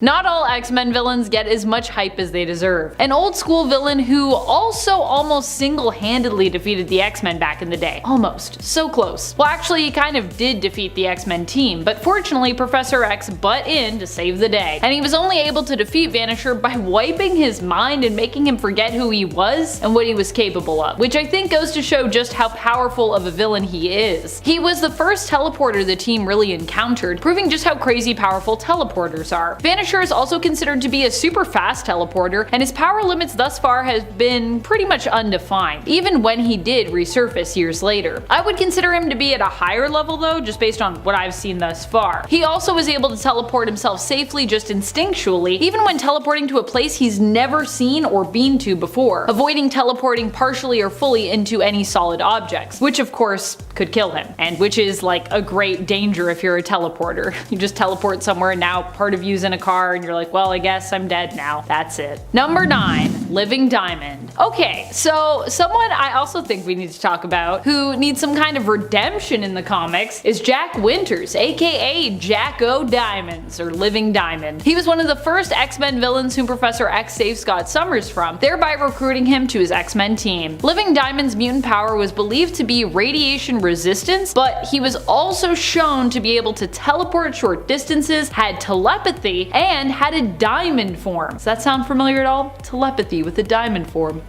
Not all X-Men villains get as much hype as they deserve. An old school villain who also almost single-handedly defeated the X-Men back in the day. Almost. So close. Well, actually he kind of did defeat the X-Men team, but fortunately Professor X butt in to save the day. And he was only able to defeat Vanisher by wiping his mind and making him forget who he was and what he was capable of, which I think goes to show just how powerful of a villain he is. He was the first teleporter the team really encountered, proving just how crazy powerful teleporters are. Vanisher is also considered to be a super fast teleporter, and his power limits thus far have been pretty much undefined, even when he did resurface years later. I would consider him to be at a higher level though, just based on what I've seen thus far. He also was able to teleport himself safely just instinctually, even when teleporting to a place he's never seen or been to before, avoiding teleporting partially or fully into any solid objects, which of course could kill him, and which is like a great danger if you're a teleporter. You just teleport somewhere and now part of you's in a car and you're like, well, I guess I'm dead now. That's it. Number 9. Living Diamond. Okay, so someone I also think we need to talk about who needs some kind of redemption in the comics is Jack Winters, aka Jack O'Diamonds, or Living Diamond. He was one of the first X-Men villains whom Professor X saved Scott Summers from, thereby recruiting him to his X-Men team. Living Diamond's mutant power was believed to be radiation resistance, but he was also shown to be able to teleport short distances, had telepathy, and had a diamond form. Does that sound familiar at all? Telepathy with a diamond form.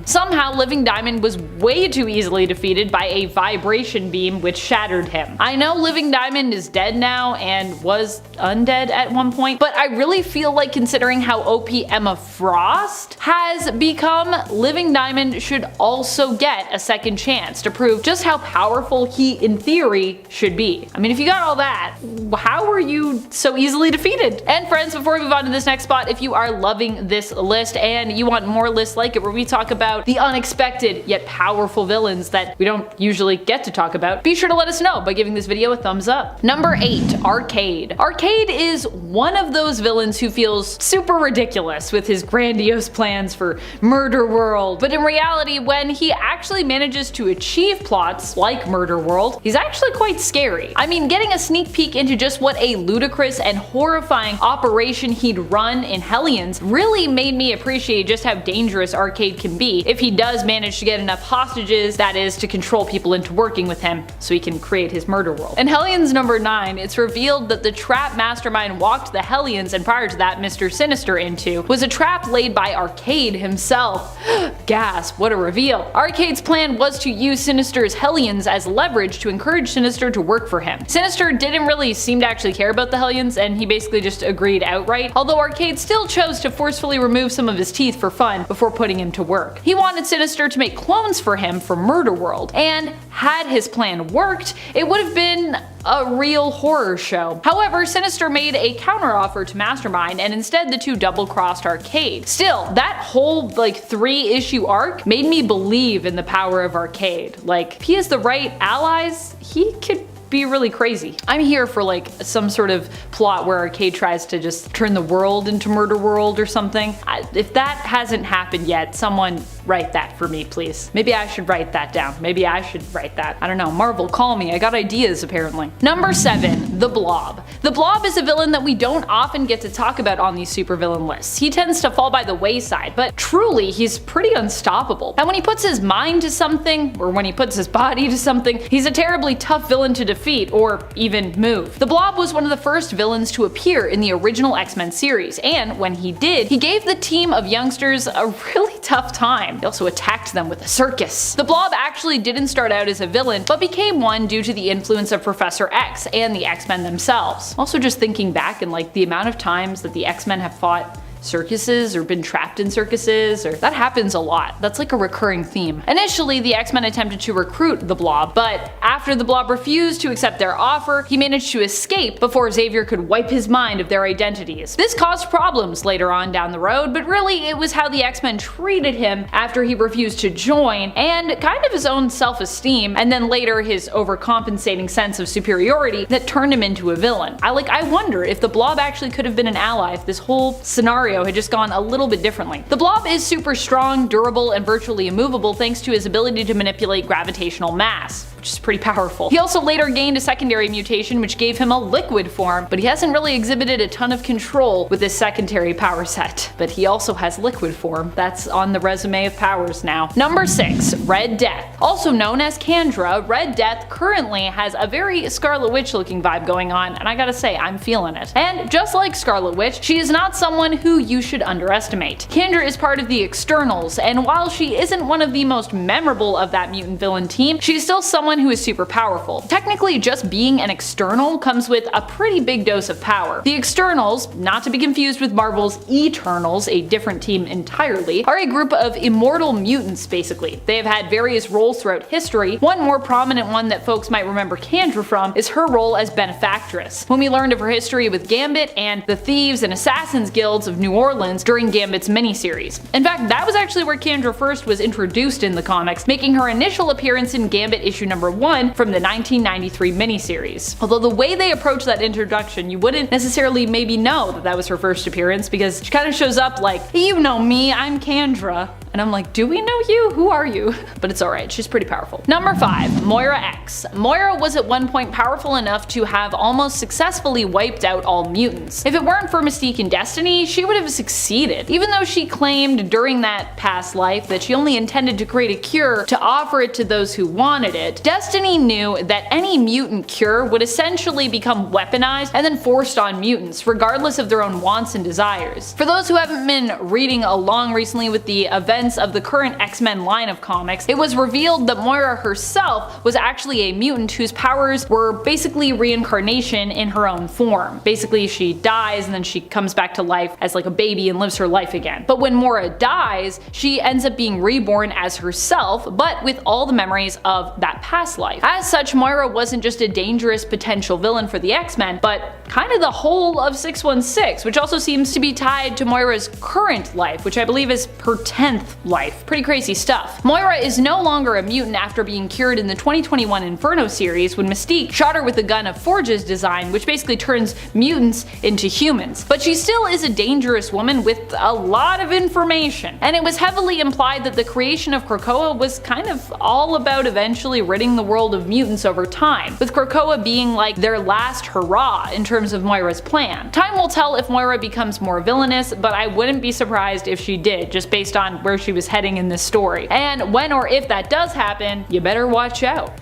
Somehow Living Diamond was way too easily defeated by a vibration beam which shattered him. I know Living Diamond is dead now and was undead at one point, but I really feel like considering how OP Emma Frost has become, Living Diamond should also get a second chance to prove just how powerful he in theory should be. I mean, if you got all that, how were you so easily defeated? And friends, before we move on to this next spot, if you are loving this list and you want more lists like it where we talk about the unexpected yet powerful villains that we don't usually get to talk about, be sure to let us know by giving this video a thumbs up. Number 8. Arcade. Arcade is one of those villains who feels super ridiculous with his grandiose plans for Murder World, but in reality when he actually manages to achieve plots like Murder World, he's actually quite scary. I mean, getting a sneak peek into just what a ludicrous and horrifying operation he'd run in Hellions really made me appreciate just how dangerous Arcade can be if he does manage to get enough hostages, that is, to control people into working with him so he can create his Murder World. In Hellions number 9, it's revealed that the trap Mastermind walked the Hellions, and prior to that Mr. Sinister, into was a trap laid by Arcade himself. Gasp, what a reveal. Arcade's plan was to use Sinister's Hellions as leverage to encourage Sinister to work for him. Sinister didn't really seem to actually care about the Hellions, and he basically just agreed outright, although Arcade still chose to forcefully remove some of his teeth for fun before putting him to work. He wanted Sinister to make clones for him for Murder World, and had his plan worked, it would have been a real horror show. However, Sinister made a counteroffer to Mastermind, and instead the two double-crossed Arcade. Still, that whole 3-issue arc made me believe in the power of Arcade. Like, if he has the right allies, he could be really crazy. I'm here for some sort of plot where Arcade tries to just turn the world into Murder World or something. If that hasn't happened yet, someone write that for me, please. Maybe I should write that down. Maybe I should write that. I don't know. Marvel, call me. I got ideas apparently. Number 7. The Blob. The Blob is a villain that we don't often get to talk about on these supervillain lists. He tends to fall by the wayside, but truly he's pretty unstoppable. And when he puts his mind to something, or when he puts his body to something, he's a terribly tough villain to defeat or even move. The Blob was one of the first villains to appear in the original X-Men series, and when he did, he gave the team of youngsters a really tough time. He also attacked them with a circus. The Blob actually didn't start out as a villain, but became one due to the influence of Professor X and the X-Men themselves. Also just thinking back and the amount of times that the X-Men have fought circuses or been trapped in circuses, or that happens a lot. That's like a recurring theme. Initially, the X-Men attempted to recruit the Blob, but after the Blob refused to accept their offer, he managed to escape before Xavier could wipe his mind of their identities. This caused problems later on down the road, but really it was how the X-Men treated him after he refused to join, and kind of his own self-esteem, and then later his overcompensating sense of superiority that turned him into a villain. I wonder if the Blob actually could have been an ally if this whole scenario had just gone a little bit differently. The Blob is super strong, durable, and virtually immovable thanks to his ability to manipulate gravitational mass, which is pretty powerful. He also later gained a secondary mutation which gave him a liquid form, but he hasn't really exhibited a ton of control with his secondary power set. But he also has liquid form. That's on the resume of powers now. Number 6. Red Death. Also known as Kandra, Red Death currently has a very Scarlet Witch looking vibe going on, and I gotta say, I'm feeling it. And just like Scarlet Witch, she is not someone who you should underestimate. Kandra is part of the Externals, and while she isn't one of the most memorable of that mutant villain team, she's still someone who is super powerful. Technically, just being an External comes with a pretty big dose of power. The Externals, not to be confused with Marvel's Eternals, a different team entirely, are a group of immortal mutants basically. They have had various roles throughout history. One more prominent one that folks might remember Kandra from is her role as benefactress, when we learned of her history with Gambit and the Thieves and Assassins Guilds of New Orleans during Gambit's miniseries. In fact, that was actually where Kandra first was introduced in the comics, making her initial appearance in Gambit issue number 1 from the 1993 miniseries. Although the way they approach that introduction, you wouldn't necessarily maybe know that that was her first appearance, because she kind of shows up like, you know me, I'm Kandra. And I'm like, do we know you? Who are you? But it's alright, she's pretty powerful. Number 5. Moira X. Moira was at one point powerful enough to have almost successfully wiped out all mutants. If it weren't for Mystique and Destiny, she would have succeeded. Even though she claimed during that past life that she only intended to create a cure to offer it to those who wanted it, Destiny knew that any mutant cure would essentially become weaponized and then forced on mutants, regardless of their own wants and desires. For those who haven't been reading along recently with the events of the current X-Men line of comics, it was revealed that Moira herself was actually a mutant whose powers were basically reincarnation in her own form. Basically, she dies and then she comes back to life as like a baby and lives her life again. But when Moira dies, she ends up being reborn as herself, but with all the memories of that past life. As such, Moira wasn't just a dangerous potential villain for the X-Men, but kind of the whole of 616, which also seems to be tied to Moira's current life, which I believe is her 10th life. Pretty crazy stuff. Moira is no longer a mutant after being cured in the 2021 Inferno series when Mystique shot her with a gun of Forge's design, which basically turns mutants into humans. But she still is a dangerous woman with a lot of information, and it was heavily implied that the creation of Krakoa was kind of all about eventually ridding the world of mutants over time, with Krakoa being like their last hurrah in terms of Moira's plan. Time will tell if Moira becomes more villainous, but I wouldn't be surprised if she did, just based on where she was heading in this story. And when or if that does happen, you better watch out.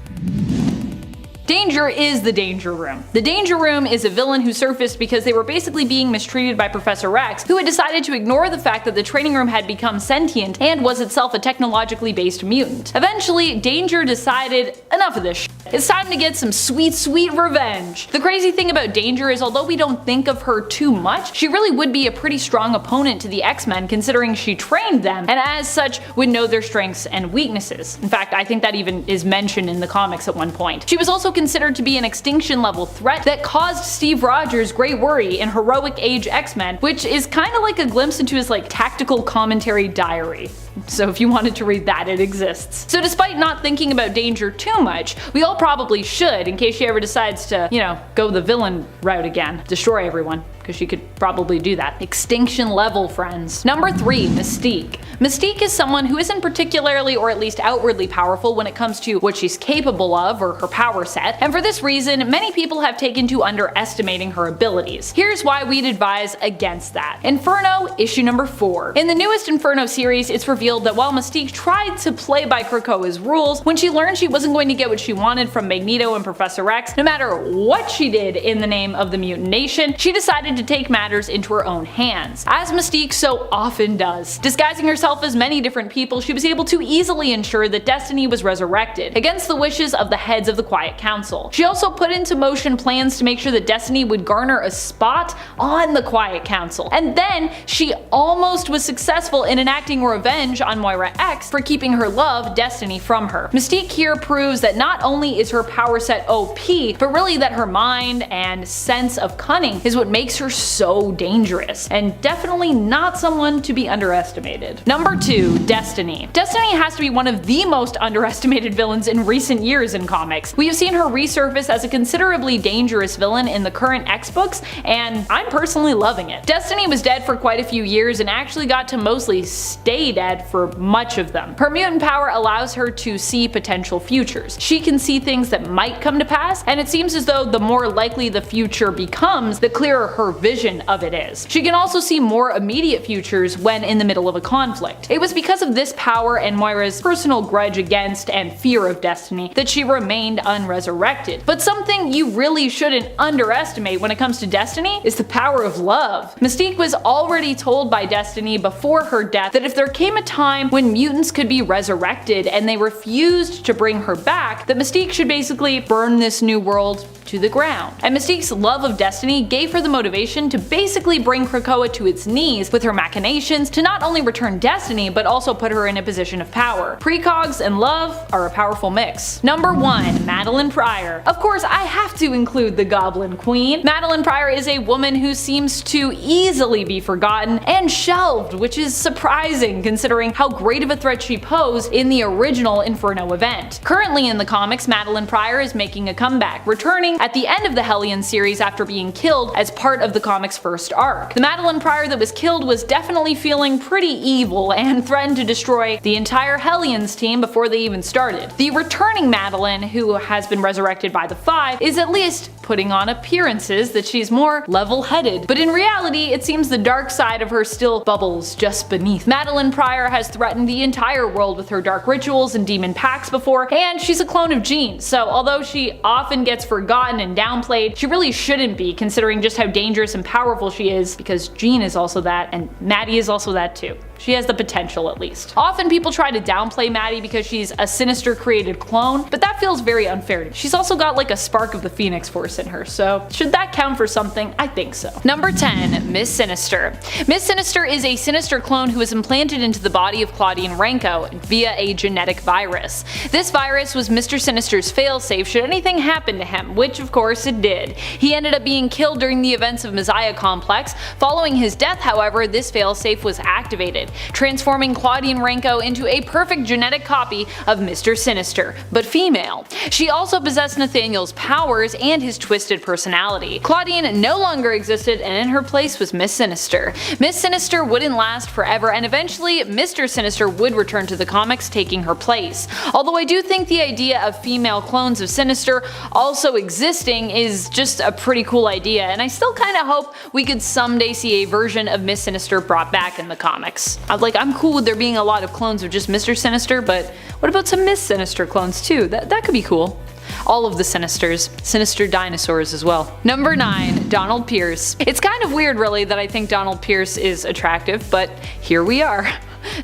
Danger is the Danger Room. The Danger Room is a villain who surfaced because they were basically being mistreated by Professor X, who had decided to ignore the fact that the training room had become sentient and was itself a technologically based mutant. Eventually, Danger decided, enough of this shit. It's time to get some sweet, sweet revenge. The crazy thing about Danger is although we don't think of her too much, she really would be a pretty strong opponent to the X-Men considering she trained them, and as such would know their strengths and weaknesses. In fact, I think that even is mentioned in the comics at one point. She was also considered to be an extinction level threat that caused Steve Rogers great worry in Heroic Age X-Men, which is kind of like a glimpse into his like tactical commentary diary. So if you wanted to read that, it exists. So despite not thinking about Danger too much, we all probably should in case she ever decides to, you know, go the villain route again. Destroy everyone. Because she could probably do that. Extinction level, friends. Number 3, Mystique. Mystique is someone who isn't particularly or at least outwardly powerful when it comes to what she's capable of or her power set, and for this reason, many people have taken to underestimating her abilities. Here's why we'd advise against that. Inferno, issue number 4. In the newest Inferno series, it's revealed that while Mystique tried to play by Krakoa's rules, when she learned she wasn't going to get what she wanted from Magneto and Professor X, no matter what she did in the name of the mutant nation, she decided to take matters into her own hands, as Mystique so often does. Disguising herself as many different people, she was able to easily ensure that Destiny was resurrected, against the wishes of the heads of the Quiet Council. She also put into motion plans to make sure that Destiny would garner a spot on the Quiet Council, and then she almost was successful in enacting revenge on Moira X for keeping her love, Destiny, from her. Mystique here proves that not only is her power set OP, but really that her mind and sense of cunning is what makes her makes her so dangerous, and definitely not someone to be underestimated. Number 2. Destiny. Destiny has to be one of the most underestimated villains in recent years in comics. We have seen her resurface as a considerably dangerous villain in the current X books, and I'm personally loving it. Destiny was dead for quite a few years and actually got to mostly stay dead for much of them. Her mutant power allows her to see potential futures. She can see things that might come to pass, and it seems as though the more likely the future becomes, the clearer her vision of it is. She can also see more immediate futures when in the middle of a conflict. It was because of this power and Moira's personal grudge against and fear of Destiny that she remained unresurrected. But something you really shouldn't underestimate when it comes to Destiny is the power of love. Mystique was already told by Destiny before her death that if there came a time when mutants could be resurrected and they refused to bring her back, that Mystique should basically burn this new world to the ground. And Mystique's love of Destiny gave her the motivation to basically bring Krakoa to its knees with her machinations to not only return Destiny but also put her in a position of power. Precogs and love are a powerful mix. Number 1. Madeline Pryor. Of course, I have to include the Goblin Queen. Madeline Pryor is a woman who seems to easily be forgotten and shelved, which is surprising considering how great of a threat she posed in the original Inferno event. Currently in the comics, Madeline Pryor is making a comeback, returning at the end of the Hellion series after being killed as part of the comic's first arc. The Madeline Pryor that was killed was definitely feeling pretty evil and threatened to destroy the entire Hellions team before they even started. The returning Madeline, who has been resurrected by the Five, is at least putting on appearances that she's more level-headed, but in reality it seems the dark side of her still bubbles just beneath. Madeline Pryor has threatened the entire world with her dark rituals and demon pacts before, and she's a clone of Jean, so although she often gets forgotten and downplayed, she really shouldn't be considering just how dangerous and powerful she is, because Jean is also that and Maddie is also that too. She has the potential at least. Often people try to downplay Maddie because she's a Sinister created clone, but that feels very unfair to me. She's also got like a spark of the Phoenix Force in her, so should that count for something? I think so. Number 10. Miss Sinister. Miss Sinister is a Sinister clone who was implanted into the body of Claudine Renko via a genetic virus. This virus was Mr. Sinister's failsafe should anything happen to him, which of course it did. He ended up being killed during the events of Messiah Complex. Following his death, however, this failsafe was activated, transforming Claudine Renko into a perfect genetic copy of Mr. Sinister, but female. She also possessed Nathaniel's powers and his twisted personality. Claudine no longer existed, and in her place was Miss Sinister. Miss Sinister wouldn't last forever, and eventually Mr. Sinister would return to the comics, taking her place. Although I do think the idea of female clones of Sinister also existing is just a pretty cool idea, and I still kinda hope we could someday see a version of Miss Sinister brought back in the comics. I'm cool with there being a lot of clones of just Mr. Sinister, but what about some Miss Sinister clones too? That could be cool. All of the Sinisters. Sinister dinosaurs as well. Number 9. Donald Pierce. It's kind of weird really that I think Donald Pierce is attractive, but here we are.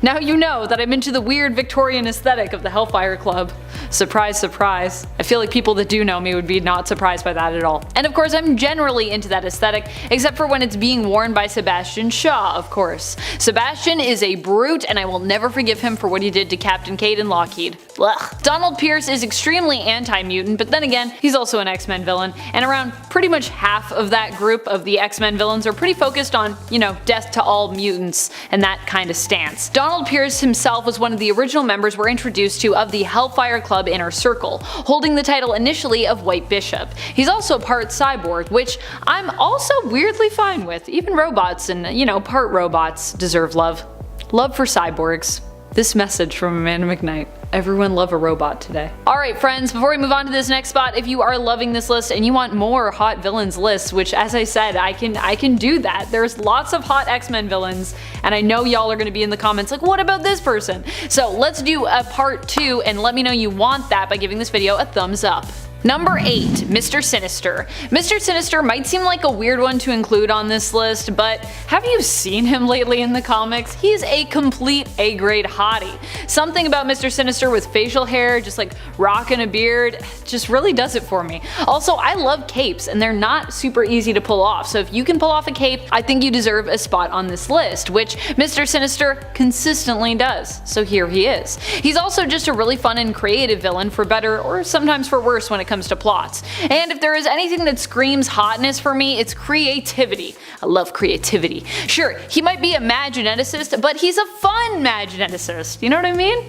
Now you know that I'm into the weird Victorian aesthetic of the Hellfire Club. Surprise, surprise. I feel like people that do know me would be not surprised by that at all. And of course I'm generally into that aesthetic, except for when it's being worn by Sebastian Shaw, of course. Sebastian is a brute, and I will never forgive him for what he did to Captain Kate and Lockheed. Blech. Donald Pierce is extremely anti-mutant, but then again, he's also an X-Men villain, and around pretty much half of that group of the X-Men villains are pretty focused on, death to all mutants and that kind of stance. Donald Pierce himself was one of the original members we're introduced to of the Hellfire Club Inner Circle, holding the title initially of White Bishop. He's also part cyborg, which I'm also weirdly fine with. Even robots and, part robots deserve love. Love for cyborgs. This message from Amanda McKnight. Everyone love a robot today. Alright friends, before we move on to this next spot, if you are loving this list and you want more hot villains lists, which as I said, I can do that. There's lots of hot X-Men villains, and I know y'all are going to be in the comments like, what about this person? So let's do a part 2 and let me know you want that by giving this video a thumbs up. Number 8. Mr. Sinister. Mr. Sinister might seem like a weird one to include on this list, but have you seen him lately in the comics? He's a complete A-grade hottie. Something about Mr. Sinister with facial hair, just like rocking a beard, just really does it for me. Also, I love capes, and they're not super easy to pull off, so if you can pull off a cape, I think you deserve a spot on this list, which Mr. Sinister consistently does, so here he is. He's also just a really fun and creative villain, for better or sometimes for worse when it comes to plots. And if there is anything that screams hotness for me, it's creativity. I love creativity. Sure, he might be a mad geneticist, but he's a fun mad geneticist, you know what I mean?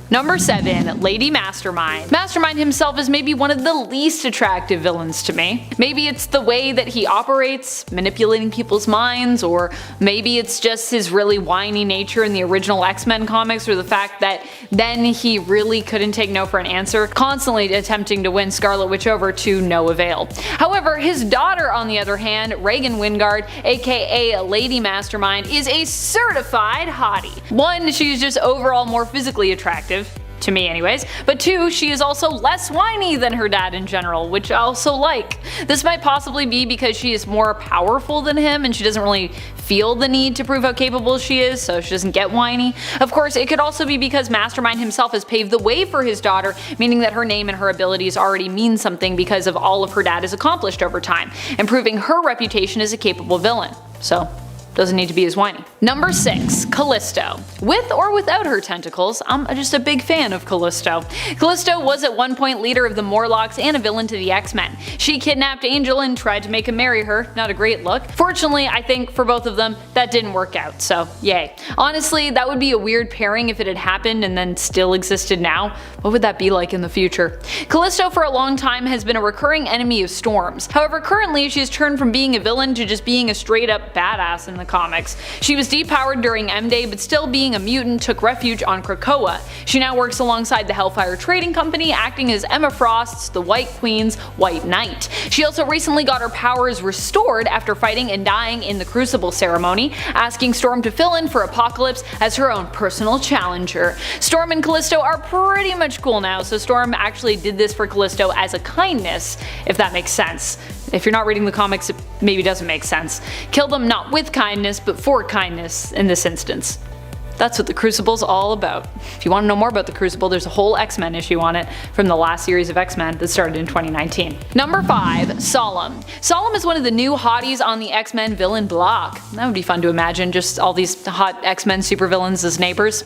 Number 7. Lady Mastermind. Mastermind himself is maybe one of the least attractive villains to me. Maybe it's the way that he operates, manipulating people's minds, or maybe it's just his really whiny nature in the original X-Men comics, or the fact that then he really couldn't take no for an answer, constantly attempting to win Scarlet Witch over to no avail. However, his daughter on the other hand, Reagan Wingard, aka Lady Mastermind, is a certified hottie. 1, she's just overall more physically attractive, to me anyways, but 2, she is also less whiny than her dad in general, which I also like. This might possibly be because she is more powerful than him and she doesn't really feel the need to prove how capable she is, so she doesn't get whiny. Of course, it could also be because Mastermind himself has paved the way for his daughter, meaning that her name and her abilities already mean something because of all of her dad has accomplished over time, improving her reputation as a capable villain. So doesn't need to be as whiny. Number 6. Callisto. With or without her tentacles, I'm just a big fan of Callisto. Callisto was at one point leader of the Morlocks and a villain to the X-Men. She kidnapped Angel and tried to make him marry her, not a great look. Fortunately, I think for both of them, that didn't work out, so yay. Honestly, that would be a weird pairing if it had happened and then still existed now. What would that be like in the future? Callisto for a long time has been a recurring enemy of Storm's. However, currently she's turned from being a villain to just being a straight up badass in the comics. She was depowered during M-Day, but still being a mutant took refuge on Krakoa. She now works alongside the Hellfire Trading Company, acting as Emma Frost's, the White Queen's, White Knight. She also recently got her powers restored after fighting and dying in the Crucible ceremony, asking Storm to fill in for Apocalypse as her own personal challenger. Storm and Callisto are pretty much cool now, so Storm actually did this for Callisto as a kindness, if that makes sense. If you're not reading the comics, it maybe doesn't make sense. Kill them not with kindness, but for kindness in this instance. That's what the Crucible's all about. If you want to know more about the Crucible, there's a whole X-Men issue on it from the last series of X-Men that started in 2019. Number 5. Solemn. Solemn is one of the new hotties on the X-Men villain block. That would be fun to imagine, just all these hot X-Men supervillains as neighbors.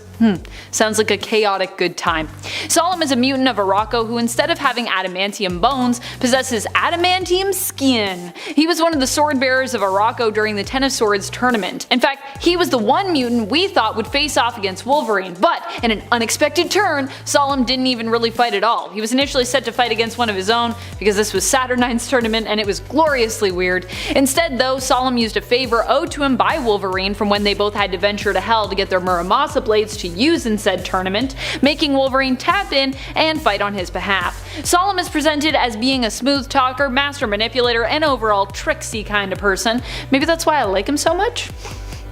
Sounds like a chaotic good time. Solemn is a mutant of Arakko who, instead of having adamantium bones, possesses adamantium skin. He was one of the sword bearers of Arakko during the Ten of Swords tournament. In fact, he was the one mutant we thought would face off against Wolverine, but in an unexpected turn, Solemn didn't even really fight at all. He was initially set to fight against one of his own because this was Saturnine's tournament and it was gloriously weird. Instead though, Solemn used a favor owed to him by Wolverine from when they both had to venture to Hell to get their Muramasa blades to use in said tournament, making Wolverine tap in and fight on his behalf. Solemn is presented as being a smooth talker, master manipulator, and overall tricksy kind of person. Maybe that's why I like him so much?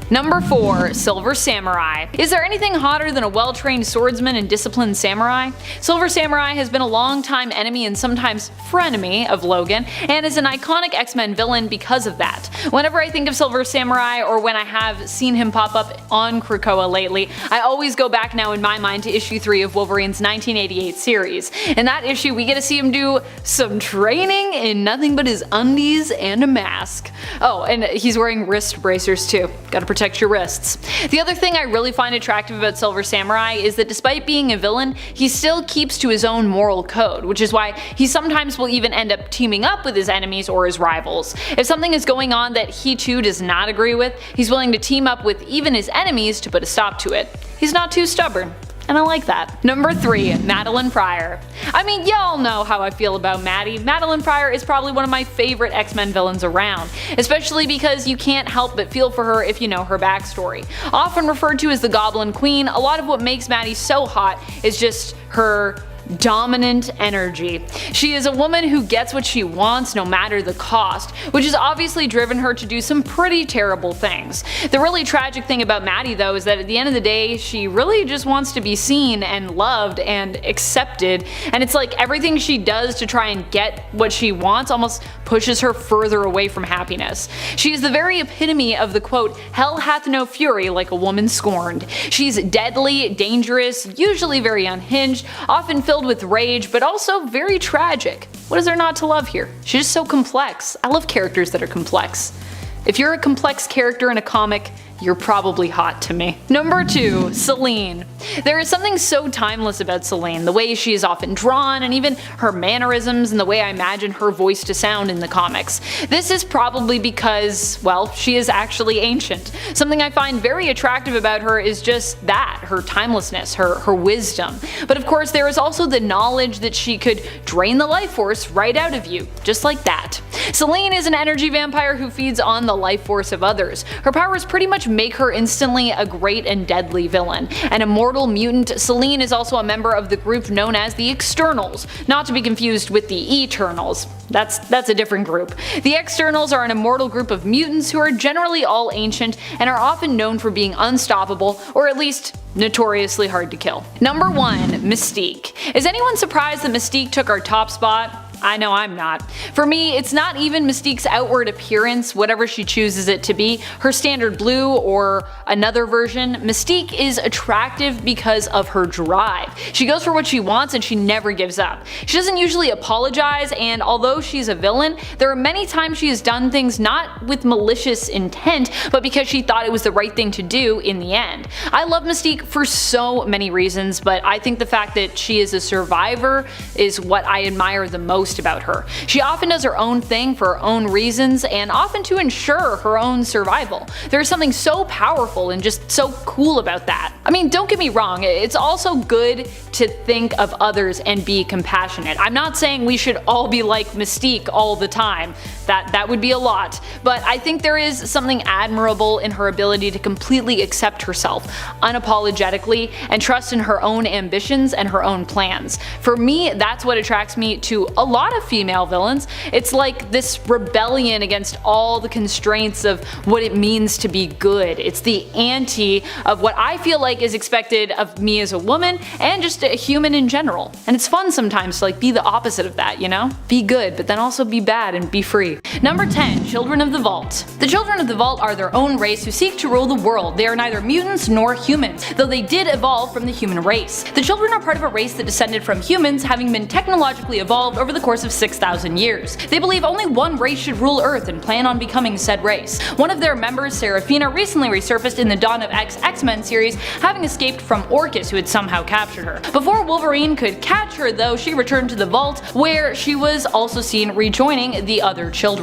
Number 4. Silver Samurai. Is there anything hotter than a well-trained swordsman and disciplined samurai? Silver Samurai has been a long-time enemy and sometimes frenemy of Logan, and is an iconic X-Men villain because of that. Whenever I think of Silver Samurai, or when I have seen him pop up on Krakoa lately, I always go back now in my mind to issue 3 of Wolverine's 1988 series. In that issue, we get to see him do some training in nothing but his undies and a mask. Oh, and he's wearing wrist bracers too. Gotta protect your wrists. The other thing I really find attractive about Silver Samurai is that despite being a villain, he still keeps to his own moral code, which is why he sometimes will even end up teaming up with his enemies or his rivals. If something is going on that he too does not agree with, he's willing to team up with even his enemies to put a stop to it. He's not too stubborn. And I like that. Number 3. Madeline Pryor. I mean, y'all know how I feel about Maddie. Madeline Pryor is probably one of my favorite X-Men villains around, especially because you can't help but feel for her if you know her backstory. Often referred to as the Goblin Queen, a lot of what makes Maddie so hot is just her dominant energy. She is a woman who gets what she wants no matter the cost, which has obviously driven her to do some pretty terrible things. The really tragic thing about Maddie though is that at the end of the day, she really just wants to be seen and loved and accepted, and it's like everything she does to try and get what she wants almost pushes her further away from happiness. She is the very epitome of the quote, "Hell hath no fury like a woman scorned." She's deadly, dangerous, usually very unhinged, often filled with rage, but also very tragic. What is there not to love here? She's just so complex. I love characters that are complex. If you're a complex character in a comic, you're probably hot to me. Number 2. Selene. There is something so timeless about Selene, the way she is often drawn, and even her mannerisms and the way I imagine her voice to sound in the comics. This is probably because, well, she is actually ancient. Something I find very attractive about her is just that, her timelessness, her wisdom. But of course there is also the knowledge that she could drain the life force right out of you, just like that. Selene is an energy vampire who feeds on the life force of others. Her powers pretty much make her instantly a great and deadly villain. An immortal mutant, Selene is also a member of the group known as the Externals, not to be confused with the Eternals. That's a different group. The Externals are an immortal group of mutants who are generally all ancient and are often known for being unstoppable, or at least notoriously hard to kill. Number 1. Mystique. Is anyone surprised that Mystique took our top spot? I know I'm not. For me, it's not even Mystique's outward appearance, whatever she chooses it to be, her standard blue or another version. Mystique is attractive because of her drive. She goes for what she wants and she never gives up. She doesn't usually apologize, and although she's a villain, there are many times she has done things not with malicious intent, but because she thought it was the right thing to do in the end. I love Mystique for so many reasons, but I think the fact that she is a survivor is what I admire the most about her. She often does her own thing for her own reasons, and often to ensure her own survival. There's something so powerful and just so cool about that. I mean, don't get me wrong, it's also good to think of others and be compassionate. I'm not saying we should all be like Mystique all the time. That would be a lot. But I think there is something admirable in her ability to completely accept herself, unapologetically, and trust in her own ambitions and her own plans. For me, that's what attracts me to a lot of female villains. It's like this rebellion against all the constraints of what it means to be good. It's the anti of what I feel like is expected of me as a woman and just a human in general. And it's fun sometimes to like be the opposite of that, you know? Be good, but then also be bad and be free. Number 10. Children of the Vault. The Children of the Vault are their own race who seek to rule the world. They are neither mutants nor humans, though they did evolve from the human race. The children are part of a race that descended from humans, having been technologically evolved over the course of 6,000 years. They believe only one race should rule Earth and plan on becoming said race. One of their members, Seraphina, recently resurfaced in the Dawn of X-Men series, having escaped from Orchis, who had somehow captured her. Before Wolverine could catch her though, she returned to the Vault, where she was also seen rejoining the other children.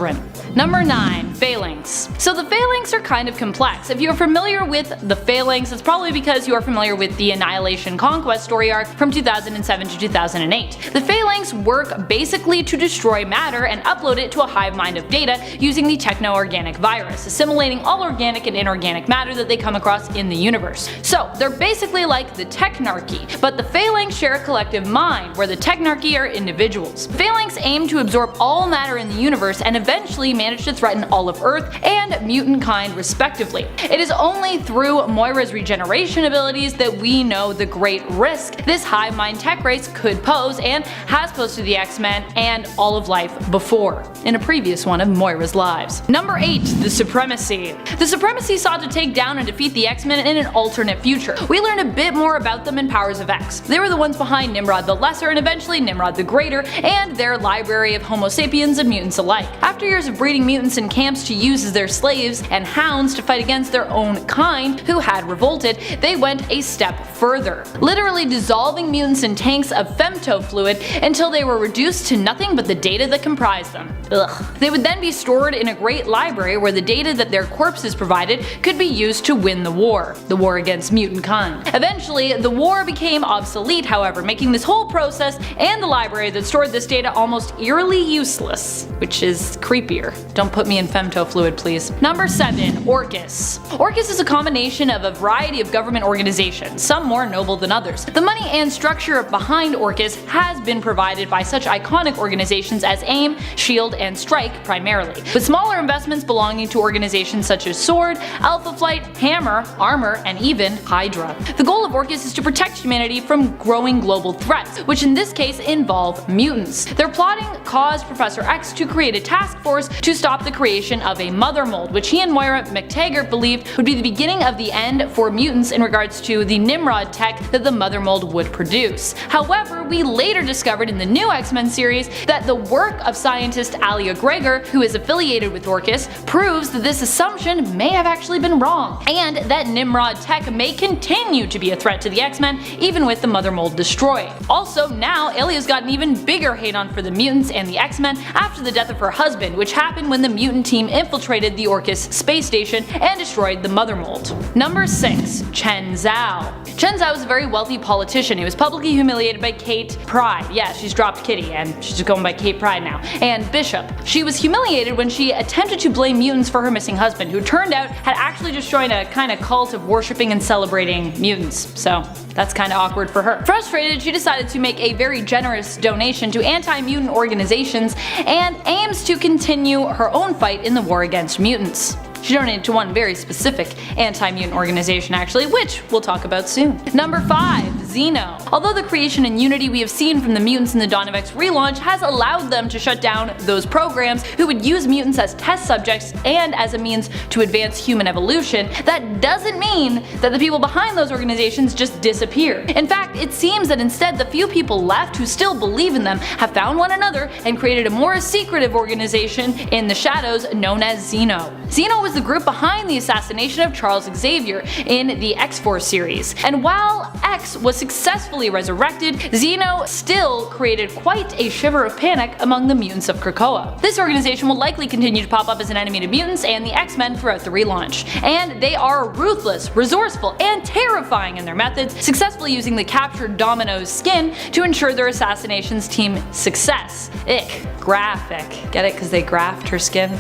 Number 9. Phalanx. So the Phalanx are kind of complex. If you are familiar with the Phalanx, it's probably because you are familiar with the Annihilation Conquest story arc from 2007 to 2008. The Phalanx work basically to destroy matter and upload it to a hive mind of data using the techno-organic virus, assimilating all organic and inorganic matter that they come across in the universe. So they're basically like the Technarchy, but the Phalanx share a collective mind, where the Technarchy are individuals. Phalanx aim to absorb all matter in the universe and eventually manage to threaten all of Earth and mutant kind respectively. It is only through Moira's regeneration abilities that we know the great risk this hive mind tech race could pose and has posed to the X-Men and all of life before, in a previous one of Moira's lives. Number 8. The Supremacy. The Supremacy sought to take down and defeat the X-Men in an alternate future. We learn a bit more about them in Powers of X. They were the ones behind Nimrod the Lesser and eventually Nimrod the Greater, and their library of Homo sapiens and mutants alike. After years of breeding mutants in camps to use as their slaves and hounds to fight against their own kind who had revolted, they went a step further, literally dissolving mutants in tanks of femto fluid until they were reduced to nothing but the data that comprised them. Ugh. They would then be stored in a great library where the data that their corpses provided could be used to win the war against mutant kind. Eventually, the war became obsolete, however, making this whole process and the library that stored this data almost eerily useless, which is creepier. Don't put me in femto fluid, please. Number 7. Orchis. Orchis is a combination of a variety of government organizations, some more noble than others. The money and structure behind Orchis has been provided by such iconic organizations as AIM, SHIELD, and STRIKE primarily, with smaller investments belonging to organizations such as SWORD, Alpha Flight, Hammer, Armor, and even Hydra. The goal of Orchis is to protect humanity from growing global threats, which in this case involve mutants. Their plotting caused Professor X to create a task force to stop the creation of a mother mold, which he and Moira MacTaggert believed would be the beginning of the end for mutants in regards to the Nimrod tech that the mother mold would produce. However, we later discovered in the new X-Men series series that the work of scientist Alia Gregor, who is affiliated with Orchis, proves that this assumption may have actually been wrong, and that Nimrod tech may continue to be a threat to the X-Men even with the Mother Mold destroyed. Also, now Alia's got an even bigger hate-on for the mutants and the X-Men after the death of her husband, which happened when the mutant team infiltrated the Orchis space station and destroyed the Mother Mold. Number 6. Chen Zhao. Chen Zhao was a very wealthy politician who was publicly humiliated by Kate Pride. Yeah, she's dropped Kitty and she's just going by Kate Pride now. And Bishop. She was humiliated when she attempted to blame mutants for her missing husband, who turned out had actually just joined a kind of cult of worshipping and celebrating mutants. So that's kind of awkward for her. Frustrated, she decided to make a very generous donation to anti-mutant organizations and aims to continue her own fight in the war against mutants. She donated to one very specific anti-mutant organization actually, which we'll talk about soon. Number 5. Xeno. Although the creation and unity we have seen from the mutants in the Dawn of X relaunch has allowed them to shut down those programs who would use mutants as test subjects and as a means to advance human evolution, that doesn't mean that the people behind those organizations just disappeared. In fact, it seems that instead the few people left who still believe in them have found one another and created a more secretive organization in the shadows known as Xeno. Xeno was the group behind the assassination of Charles Xavier in the X-Force series, and while X was successfully resurrected, Xeno still created quite a shiver of panic among the mutants of Krakoa. This organization will likely continue to pop up as an enemy to mutants and the X-Men throughout the relaunch, and they are ruthless, resourceful, and terrifying in their methods, successfully using the captured Domino's skin to ensure their assassination's team success. Ick. Graphic. Get it? Because they graphed her skin?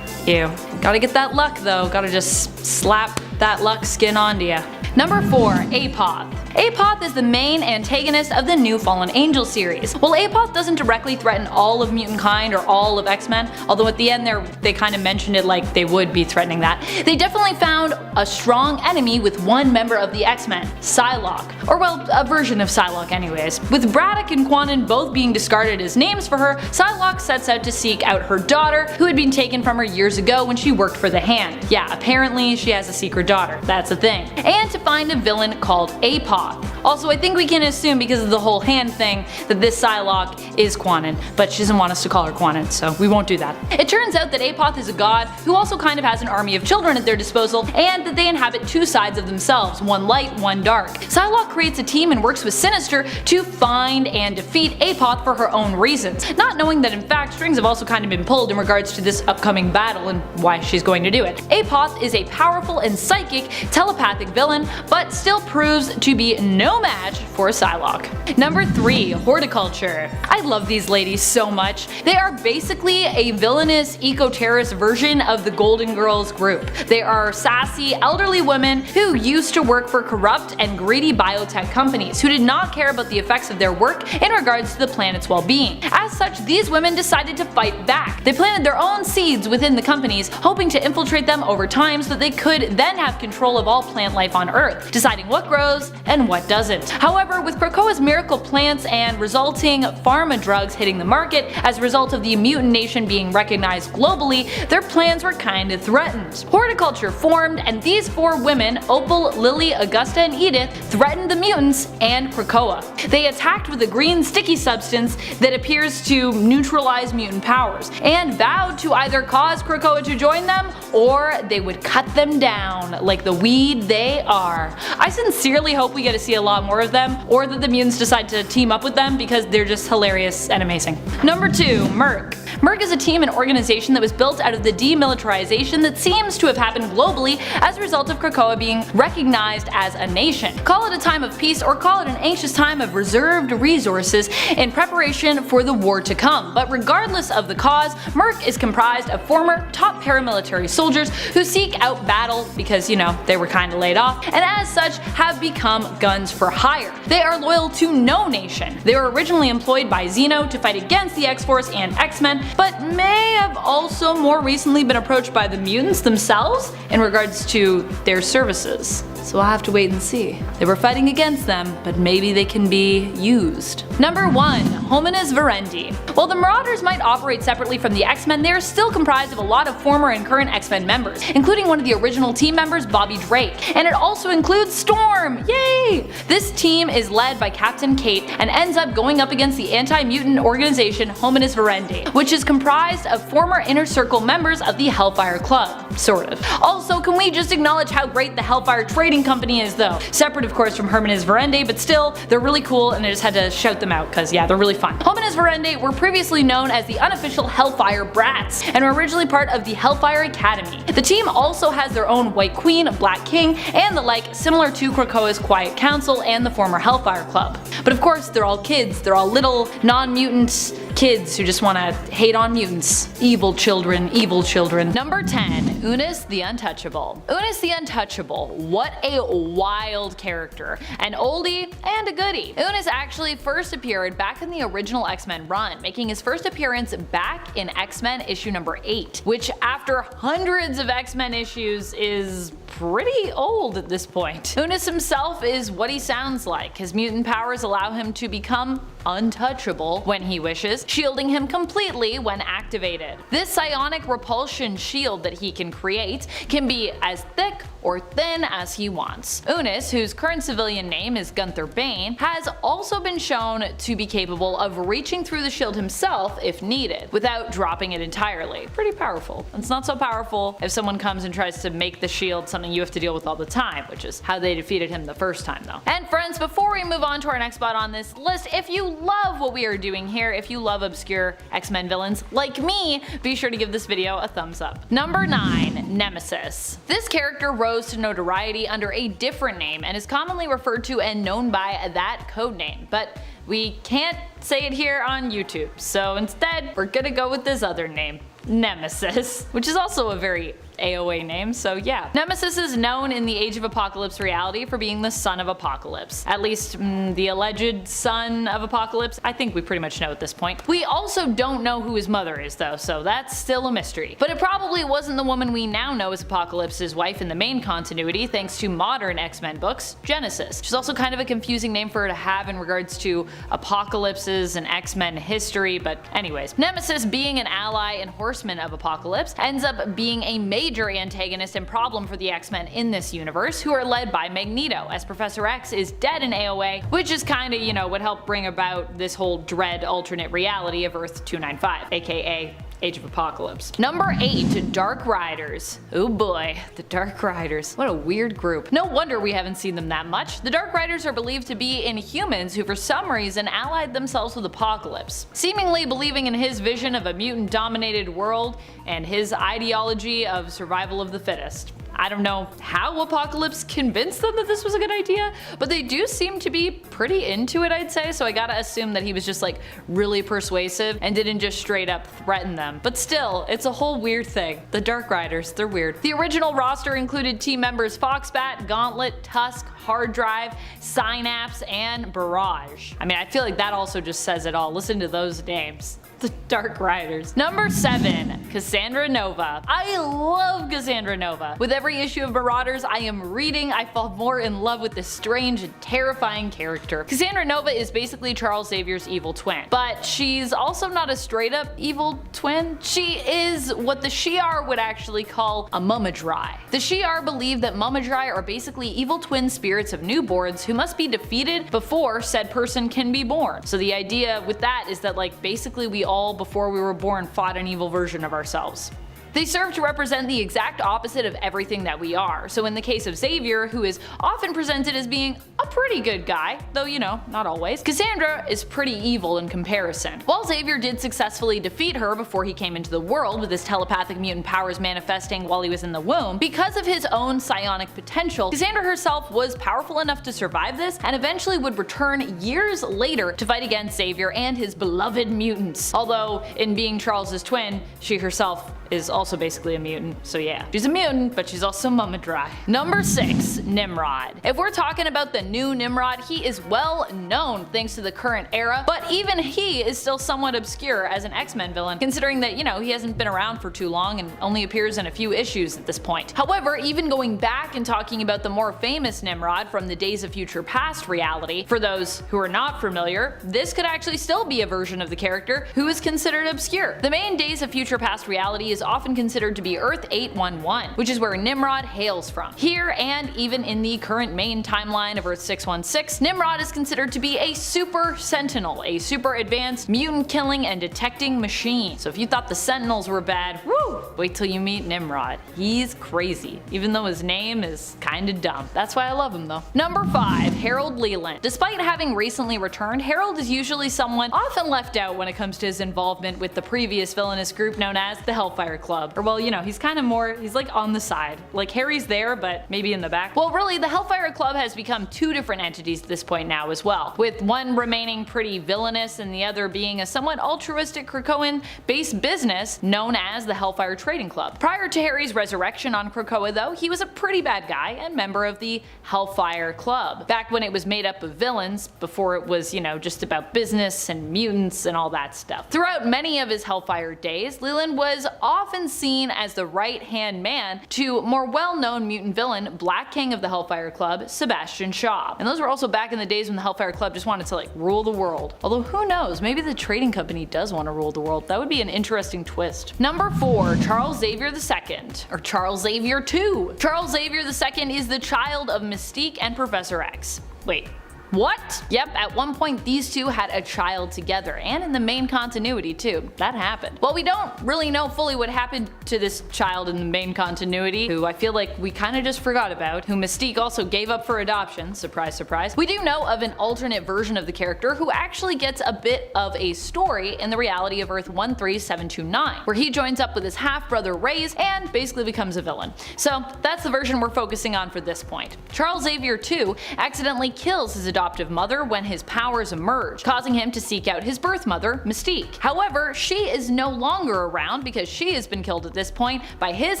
Ew. Gotta get that luck though, gotta just slap that luck skin onto ya. Number 4. Apoth. Apoth is the main antagonist of the new Fallen Angel series. While Apoth doesn't directly threaten all of mutant kind or all of X-Men, although at the end they kind of mentioned it like they would be threatening that, they definitely found a strong enemy with one member of the X-Men, Psylocke. Or well, a version of Psylocke anyways. With Braddock and Quanon both being discarded as names for her, Psylocke sets out to seek out her daughter, who had been taken from her years ago when she worked for the Hand. Yeah, apparently she has a secret daughter, that's a thing. And to find a villain called Apoth. Also, I think we can assume because of the whole Hand thing that this Psylocke is Quanon, but she doesn't want us to call her Quanon, so we won't do that. It turns out that Apoth is a god who also kind of has an army of children at their disposal, and that they inhabit two sides of themselves, one light, one dark. Psylocke creates a team and works with Sinister to find and defeat Apoth for her own reasons, not knowing that in fact strings have also kind of been pulled in regards to this upcoming battle and why she's going to do it. Apoth is a powerful and psychic telepathic villain, but still proves to be no match for Psylocke. Number 3. Horticulture. I love these ladies so much. They are basically a villainous eco-terrorist version of the Golden Girls group. They are sassy, elderly women who used to work for corrupt and greedy biotech companies who did not care about the effects of their work in regards to the planet's well-being. As such, these women decided to fight back. They planted their own seeds within the companies, hoping to infiltrate them over time so that they could then have control of all plant life on Earth, deciding what grows and what doesn't. However, with Krakoa's miracle plants and resulting pharma drugs hitting the market as a result of the mutant nation being recognized globally, their plans were kinda threatened. Horticulture formed, and these 4 women, Opal, Lily, Augusta, and Edith, threatened the mutants and Krakoa. They attacked with a green sticky substance that appears to neutralize mutant powers, and vowed to either cause Krakoa to join them or they would cut them down like the weed they are. I sincerely hope we get to see a lot more of them, or that the mutants decide to team up with them because they're just hilarious and amazing. Number 2. Merc. Merc is a team and organization that was built out of the demilitarization that seems to have happened globally as a result of Krakoa being recognized as a nation. Call it a time of peace or call it an anxious time of reserved resources in preparation for the war to come, but regardless of the cause, Merc is comprised of former top paramilitary soldiers who seek out battle because, you know, they were kinda laid off, and as such have become guns for hire. They are loyal to no nation. They were originally employed by Xeno to fight against the X-Force and X-Men, but may have also more recently been approached by the mutants themselves in regards to their services. So we'll have to wait and see. They were fighting against them, but maybe they can be used. Number 1. Hominis Verendi. While the Marauders might operate separately from the X-Men, they are still comprised of a lot of former and current X-Men members, including one of the original team members, Bobby Drake. And it also includes Storm! Yay! This team is led by Captain Kate and ends up going up against the anti-mutant organization Hominis Verendi, which is comprised of former Inner Circle members of the Hellfire Club. Sort of. Also, can we just acknowledge how great the Hellfire Trading Company is though? Separate of course from Hominis Verendi, but still, they're really cool and I just had to shout them out because yeah, they're really fun. Hominis Verendi were previously known as the unofficial Hellfire Brats and were originally part of the Hellfire Academy. The team also has their own White Queen, Black King, and the like, similar to Krakoa's Quiet Council and the former Hellfire Club. But of course, they're all kids, they're all little non-mutant kids who just want to hate on mutants. Evil children, evil children. Number 10. Unus the Untouchable. Unus the Untouchable, what a wild character. An oldie and a goodie. Unus actually first appeared back in the original X-Men run, making his first appearance back in X-Men issue number 8, which after hundreds of X-Men issues is pretty old at this point. Unus himself is what he sounds like. His mutant powers allow him to become untouchable when he wishes, shielding him completely when activated. This psionic repulsion shield that he can create can be as thick or thin as he wants. Unus, whose current civilian name is Gunther Bane, has also been shown to be capable of reaching through the shield himself if needed, without dropping it entirely. Pretty powerful. It's not so powerful if someone comes and tries to make the shield something you have to deal with all the time, which is how they defeated him the first time though. And friends, before we move on to our next spot on this list, if you love what we are doing here, if you love obscure X-Men villains like me, be sure to give this video a thumbs up. Number 9. Nemesis. This character rose to notoriety under a different name and is commonly referred to and known by that codename, but we can't say it here on YouTube, so instead we're gonna go with this other name, Nemesis, which is also a very AOA name, so yeah. Nemesis is known in the Age of Apocalypse reality for being the son of Apocalypse. At least, the alleged son of Apocalypse. I think we pretty much know at this point. We also don't know who his mother is though, so that's still a mystery. But it probably wasn't the woman we now know as Apocalypse's wife in the main continuity thanks to modern X-Men books, Genesis. Which is also kind of a confusing name for her to have in regards to Apocalypse's and X-Men history, but anyways. Nemesis, being an ally and horseman of Apocalypse, ends up being a major antagonist and problem for the X-Men in this universe, who are led by Magneto, as Professor X is dead in AOA, which is kinda, you know, what helped bring about this whole dread alternate reality of Earth 295, aka Age of Apocalypse. Number 8. Dark Riders. Oh boy, the Dark Riders. What a weird group. No wonder we haven't seen them that much. The Dark Riders are believed to be Inhumans who for some reason allied themselves with Apocalypse, seemingly believing in his vision of a mutant-dominated world and his ideology of survival of the fittest. I don't know how Apocalypse convinced them that this was a good idea, but they do seem to be pretty into it, I'd say, so I gotta assume that he was just like really persuasive and didn't just straight up threaten them. But still, it's a whole weird thing. The Dark Riders, they're weird. The original roster included team members Foxbat, Gauntlet, Tusk, Hard Drive, Synapse, and Barrage. I mean, I feel like that also just says it all. Listen to those names. The Dark Riders. Number 7. Cassandra Nova. I love Cassandra Nova. With every issue of Marauders I am reading, I fall more in love with this strange and terrifying character. Cassandra Nova is basically Charles Xavier's evil twin, but she's also not a straight up evil twin. She is what the Shi'ar would actually call a Mumadrai. The Shi'ar believe that Mumadrai are basically evil twin spirits of newborns who must be defeated before said person can be born. So the idea with that is that like basically we all before we were born fought an evil version of ourselves. They serve to represent the exact opposite of everything that we are. So in the case of Xavier, who is often presented as being a pretty good guy, though you know, not always, Cassandra is pretty evil in comparison. While Xavier did successfully defeat her before he came into the world with his telepathic mutant powers manifesting while he was in the womb, because of his own psionic potential, Cassandra herself was powerful enough to survive this and eventually would return years later to fight against Xavier and his beloved mutants. Although, in being Charles's twin, she herself is also basically a mutant, so yeah. She's a mutant, but she's also Mumadrai. Number 6. Nimrod. If we're talking about the new Nimrod, he is well known thanks to the current era, but even he is still somewhat obscure as an X-Men villain, considering that, you know, he hasn't been around for too long and only appears in a few issues at this point. However, even going back and talking about the more famous Nimrod from the Days of Future Past reality, for those who are not familiar, this could actually still be a version of the character who is considered obscure. The main Days of Future Past reality is is often considered to be Earth 811, which is where Nimrod hails from. Here, and even in the current main timeline of Earth 616, Nimrod is considered to be a super Sentinel, a super advanced mutant killing and detecting machine. So if you thought the Sentinels were bad, woo! Wait till you meet Nimrod. He's crazy, even though his name is kinda dumb. That's why I love him though. Number 5. Harold Leland. Despite having recently returned, Harold is usually someone often left out when it comes to his involvement with the previous villainous group known as the Hellfire Club. Or well, you know, he's kind of more, he's like on the side. Like Harry's there, but maybe in the back. Well, really, the Hellfire Club has become two different entities at this point now as well, with one remaining pretty villainous and the other being a somewhat altruistic Krakoan-based business known as the Hellfire Trading Club. Prior to Harry's resurrection on Krakoa though, he was a pretty bad guy and member of the Hellfire Club, back when it was made up of villains, before it was, you know, just about business and mutants and all that stuff. Throughout many of his Hellfire days, Leland was often seen as the right-hand man to more well-known mutant villain, Black King of the Hellfire Club, Sebastian Shaw. And those were also back in the days when the Hellfire Club just wanted to like rule the world. Although who knows, maybe the trading company does want to rule the world. That would be an interesting twist. Number 4. Charles Xavier II, or Charles Xavier II. Charles Xavier II is the child of Mystique and Professor X. Wait. What? Yep, at one point these two had a child together, and in the main continuity too. That happened. Well, we don't really know fully what happened to this child in the main continuity, who I feel like we kinda just forgot about, who Mystique also gave up for adoption, surprise surprise. We do know of an alternate version of the character who actually gets a bit of a story in the reality of Earth 13729, where he joins up with his half-brother Reyes and basically becomes a villain. So that's the version we're focusing on for this point. Charles Xavier II accidentally kills his adoptive mother when his powers emerge, causing him to seek out his birth mother, Mystique. However, she is no longer around because she has been killed at this point by his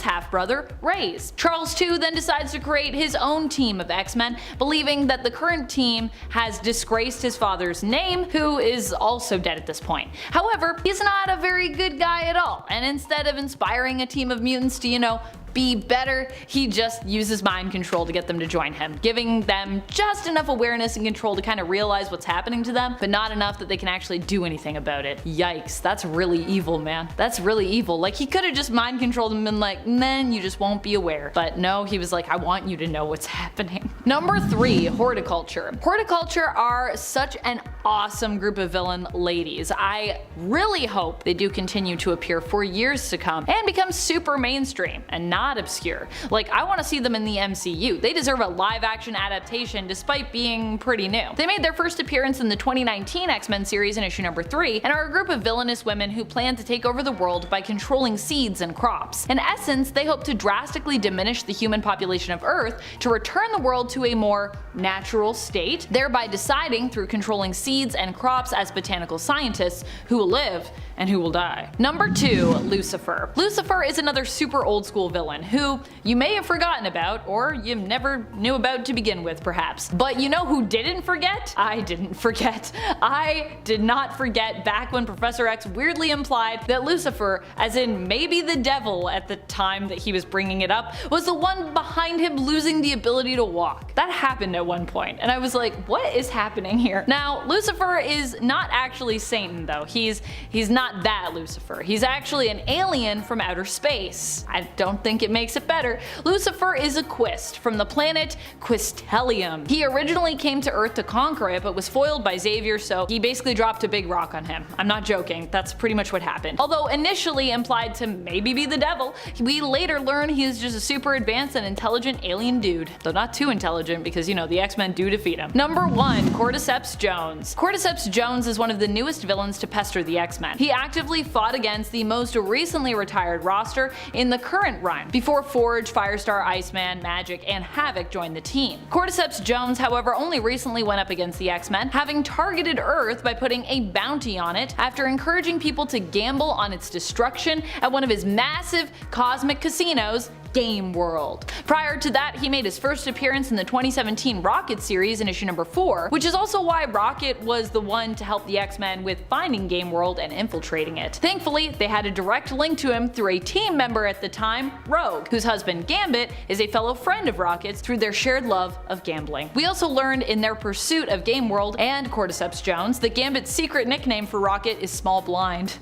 half-brother, Reyes. Charles II then decides to create his own team of X-Men, believing that the current team has disgraced his father's name, who is also dead at this point. However, he's not a very good guy at all, and instead of inspiring a team of mutants to, you know, be better, he just uses mind control to get them to join him, giving them just enough awareness and control to kind of realize what's happening to them, but not enough that they can actually do anything about it. Yikes, that's really evil, man. That's really evil. Like, he could have just mind controlled them and been like, then you just won't be aware. But no, he was like, I want you to know what's happening. Number 3. Horticulture. Horticulture are such an awesome group of villain ladies. I really hope they do continue to appear for years to come and become super mainstream and not obscure. Like, I want to see them in the MCU. They deserve a live-action adaptation despite being pretty new. They made their first appearance in the 2019 X-Men series in issue number 3 and are a group of villainous women who plan to take over the world by controlling seeds and crops. In essence, they hope to drastically diminish the human population of Earth to return the world to a more natural state, thereby deciding through controlling seeds and crops as botanical scientists who will live and who will die. Number 2. Lucifer. Lucifer is another super old school villain who you may have forgotten about, or you never knew about to begin with perhaps. But you know who didn't forget? I didn't forget. I did not forget back when Professor X weirdly implied that Lucifer, as in maybe the devil at the time that he was bringing it up, was the one behind him losing the ability to walk. That happened at one point, and I was like, what is happening here? Now, Lucifer is not actually Satan though. He's not that Lucifer. He's actually an alien from outer space. I don't think it makes it better. Lucifer is a Quist from the planet Quistelium. He originally came to Earth to conquer it, but was foiled by Xavier, so he basically dropped a big rock on him. I'm not joking, that's pretty much what happened. Although initially implied to maybe be the devil, we later learn he is just a super advanced and intelligent alien dude. Though not too intelligent because, you know, the X-Men do defeat him. Number 1. Cordyceps Jones. Cordyceps Jones is one of the newest villains to pester the X-Men. He actively fought against the most recently retired roster in the current run, before Forge, Firestar, Iceman, Magic, and Havoc joined the team. Cordyceps Jones, however, only recently went up against the X-Men, having targeted Earth by putting a bounty on it after encouraging people to gamble on its destruction at one of his massive cosmic casinos Game World. Prior to that, he made his first appearance in the 2017 Rocket series in issue number 4, which is also why Rocket was the one to help the X-Men with finding Game World and infiltrating it. Thankfully, they had a direct link to him through a team member at the time, Rogue, whose husband Gambit is a fellow friend of Rocket's through their shared love of gambling. We also learned in their pursuit of Game World and Cordyceps Jones that Gambit's secret nickname for Rocket is Small Blind.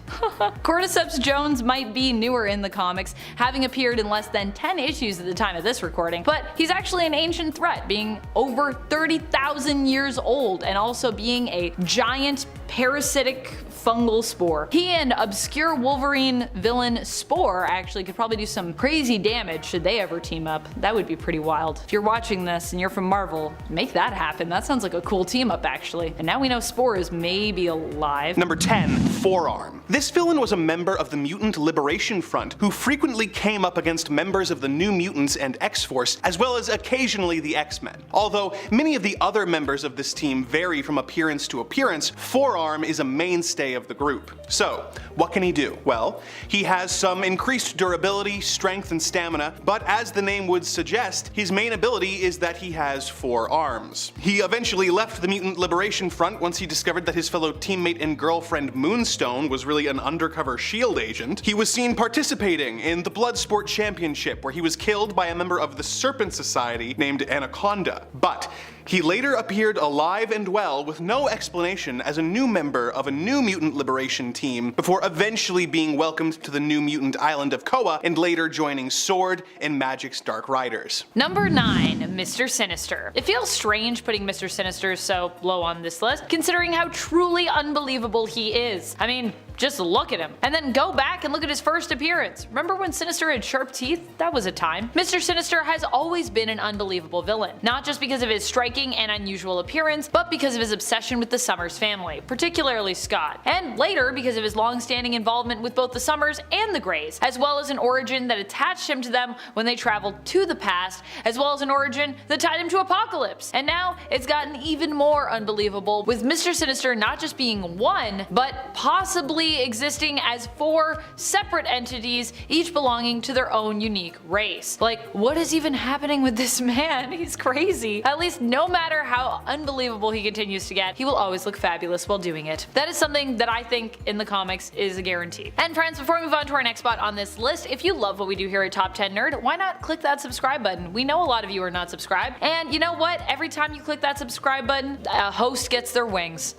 Cordyceps Jones might be newer in the comics, having appeared in less than 10 issues at the time of this recording, but he's actually an ancient threat, being over 30,000 years old and also being a giant parasitic fungal spore. He and obscure Wolverine villain Spore actually could probably do some crazy damage should they ever team up. That would be pretty wild. If you're watching this and you're from Marvel, make that happen. That sounds like a cool team up actually. And now we know Spore is maybe alive. Number 10. Forearm. This villain was a member of the Mutant Liberation Front who frequently came up against members of the New Mutants and X-Force, as well as occasionally the X-Men. Although many of the other members of this team vary from appearance to appearance, Forearm is a mainstay of the group. So, what can he do? Well, he has some increased durability, strength, and stamina, but as the name would suggest, his main ability is that he has 4 arms. He eventually left the Mutant Liberation Front once he discovered that his fellow teammate and girlfriend Moonstone was really an undercover SHIELD agent. He was seen participating in the Bloodsport Championship, where he was killed by a member of the Serpent Society named Anaconda. But he later appeared alive and well with no explanation as a new member of a new mutant liberation team before eventually being welcomed to the new mutant island of Koa and later joining Sword and Magic's Dark Riders. Number 9. Mr. Sinister. It feels strange putting Mr. Sinister so low on this list, considering how truly unbelievable he is. I mean, just look at him. And then go back and look at his first appearance. Remember when Sinister had sharp teeth? That was a time. Mr. Sinister has always been an unbelievable villain, not just because of his striking and unusual appearance, but because of his obsession with the Summers family, particularly Scott, and later because of his long-standing involvement with both the Summers and the Greys, as well as an origin that attached him to them when they traveled to the past, as well as an origin that tied him to Apocalypse. And now it's gotten even more unbelievable, with Mr. Sinister not just being one, but possibly existing as 4 separate entities, each belonging to their own unique race. Like, what is even happening with this man? He's crazy. At least no matter how unbelievable he continues to get, he will always look fabulous while doing it. That is something that I think in the comics is a guarantee. And friends, before we move on to our next spot on this list, if you love what we do here at Top 10 Nerd, why not click that subscribe button? We know a lot of you are not subscribed, and you know what? Every time you click that subscribe button, a host gets their wings.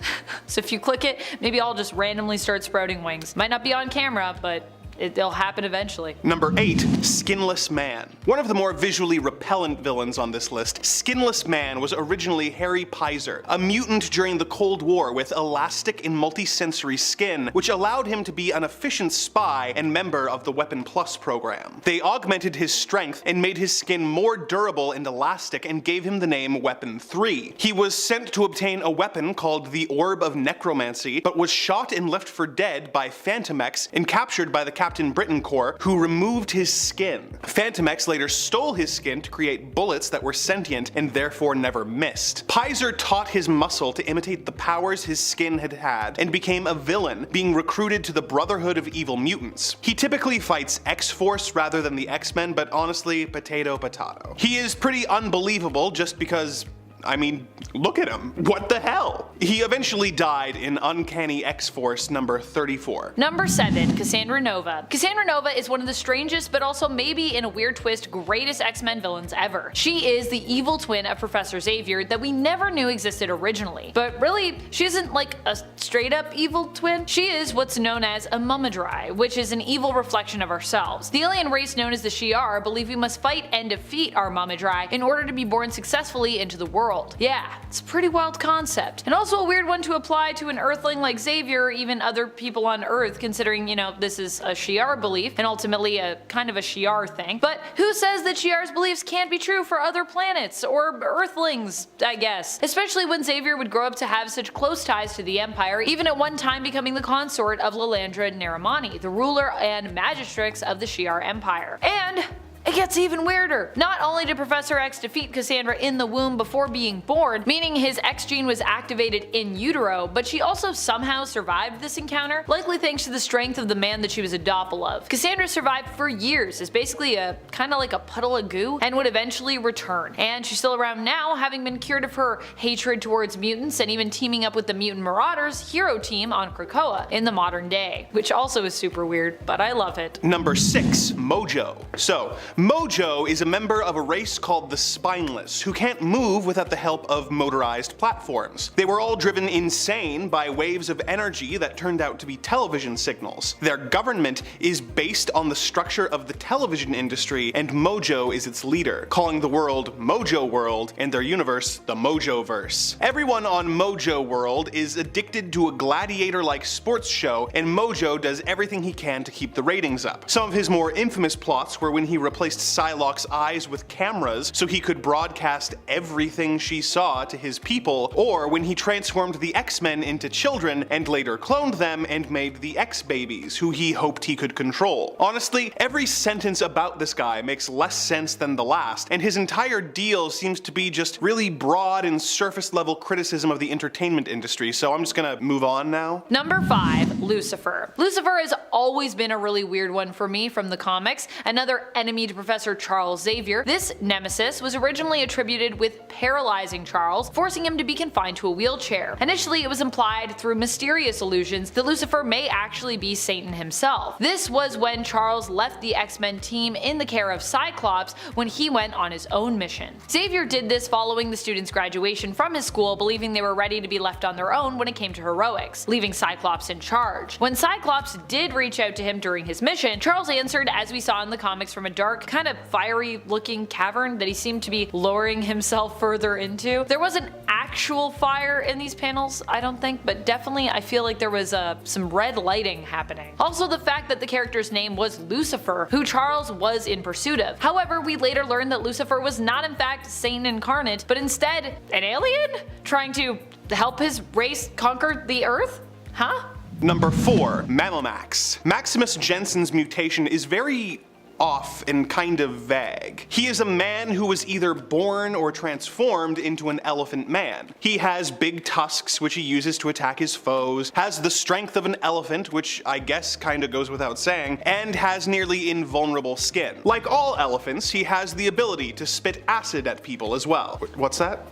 So if you click it, maybe I'll just randomly start sprouting wings. Might not be on camera, but it'll happen eventually. Number 8. Skinless Man. One of the more visually repellent villains on this list, Skinless Man was originally Harry Pizer, a mutant during the Cold War with elastic and multisensory skin, which allowed him to be an efficient spy and member of the Weapon Plus program. They augmented his strength and made his skin more durable and elastic and gave him the name Weapon 3. He was sent to obtain a weapon called the Orb of Necromancy, but was shot and left for dead by Phantomex and captured by the Captain Britain Corps, who removed his skin. Phantomex later stole his skin to create bullets that were sentient and therefore never missed. Pizer taught his muscle to imitate the powers his skin had had and became a villain, being recruited to the Brotherhood of Evil Mutants. He typically fights X-Force rather than the X-Men, but honestly, potato potato. He is pretty unbelievable just because, I mean, look at him. What the hell? He eventually died in Uncanny X-Force number 34. Number 7. Cassandra Nova. Cassandra Nova is one of the strangest, but also maybe in a weird twist, greatest X-Men villains ever. She is the evil twin of Professor Xavier that we never knew existed originally. But really, she isn't like a straight up evil twin. She is what's known as a Mummidry, which is an evil reflection of ourselves. The alien race known as the Shi'ar believe we must fight and defeat our Mummidry in order to be born successfully into the world. Yeah, it's a pretty wild concept. And also a weird one to apply to an Earthling like Xavier or even other people on Earth, considering, you know, this is a Shi'ar belief and ultimately a kind of a Shi'ar thing. But who says that Shi'ar's beliefs can't be true for other planets or Earthlings, I guess? Especially when Xavier would grow up to have such close ties to the Empire, even at one time becoming the consort of Lilandra Naramani, the ruler and magistrix of the Shi'ar Empire. And It gets even weirder. Not only did Professor X defeat Cassandra in the womb before being born, meaning his X gene was activated in utero, but she also somehow survived this encounter, likely thanks to the strength of the man that she was a doppel of. Cassandra survived for years as basically kinda like a puddle of goo, and would eventually return. And she's still around now, having been cured of her hatred towards mutants and even teaming up with the Mutant Marauders hero team on Krakoa in the modern day, which also is super weird, but I love it. Number 6. Mojo. So, Mojo is a member of a race called the Spineless, who can't move without the help of motorized platforms. They were all driven insane by waves of energy that turned out to be television signals. Their government is based on the structure of the television industry, and Mojo is its leader, calling the world Mojo World and their universe the Mojoverse. Everyone on Mojo World is addicted to a gladiator-like sports show, and Mojo does everything he can to keep the ratings up. Some of his more infamous plots were when he replaced Psylocke's eyes with cameras so he could broadcast everything she saw to his people, or when he transformed the X-Men into children and later cloned them and made the X-Babies, who he hoped he could control. Honestly, every sentence about this guy makes less sense than the last, and his entire deal seems to be just really broad and surface level criticism of the entertainment industry, so I'm just gonna move on now. Number 5. Lucifer. Lucifer has always been a really weird one for me from the comics, another enemy to Professor Charles Xavier. This Nemesis was originally attributed with paralyzing Charles, forcing him to be confined to a wheelchair. Initially, it was implied through mysterious illusions that Lucifer may actually be Satan himself. This was when Charles left the X-Men team in the care of Cyclops when he went on his own mission. Xavier did this following the students' graduation from his school, believing they were ready to be left on their own when it came to heroics, leaving Cyclops in charge. When Cyclops did reach out to him during his mission, Charles answered, as we saw in the comics, from a dark, kind of fiery looking cavern that he seemed to be lowering himself further into. There wasn't actual fire in these panels, I don't think, but definitely I feel like there was some red lighting happening. Also, the fact that the character's name was Lucifer, who Charles was in pursuit of. However, we later learned that Lucifer was not in fact Satan incarnate, but instead an alien trying to help his race conquer the Earth? Huh? Number 4. Mammomax. Maximus Jensen's mutation is very off and kind of vague. He is a man who was either born or transformed into an elephant man. He has big tusks which he uses to attack his foes, has the strength of an elephant, which I guess kinda goes without saying, and has nearly invulnerable skin. Like all elephants, he has the ability to spit acid at people as well. What's that?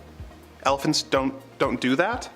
Elephants don't do that?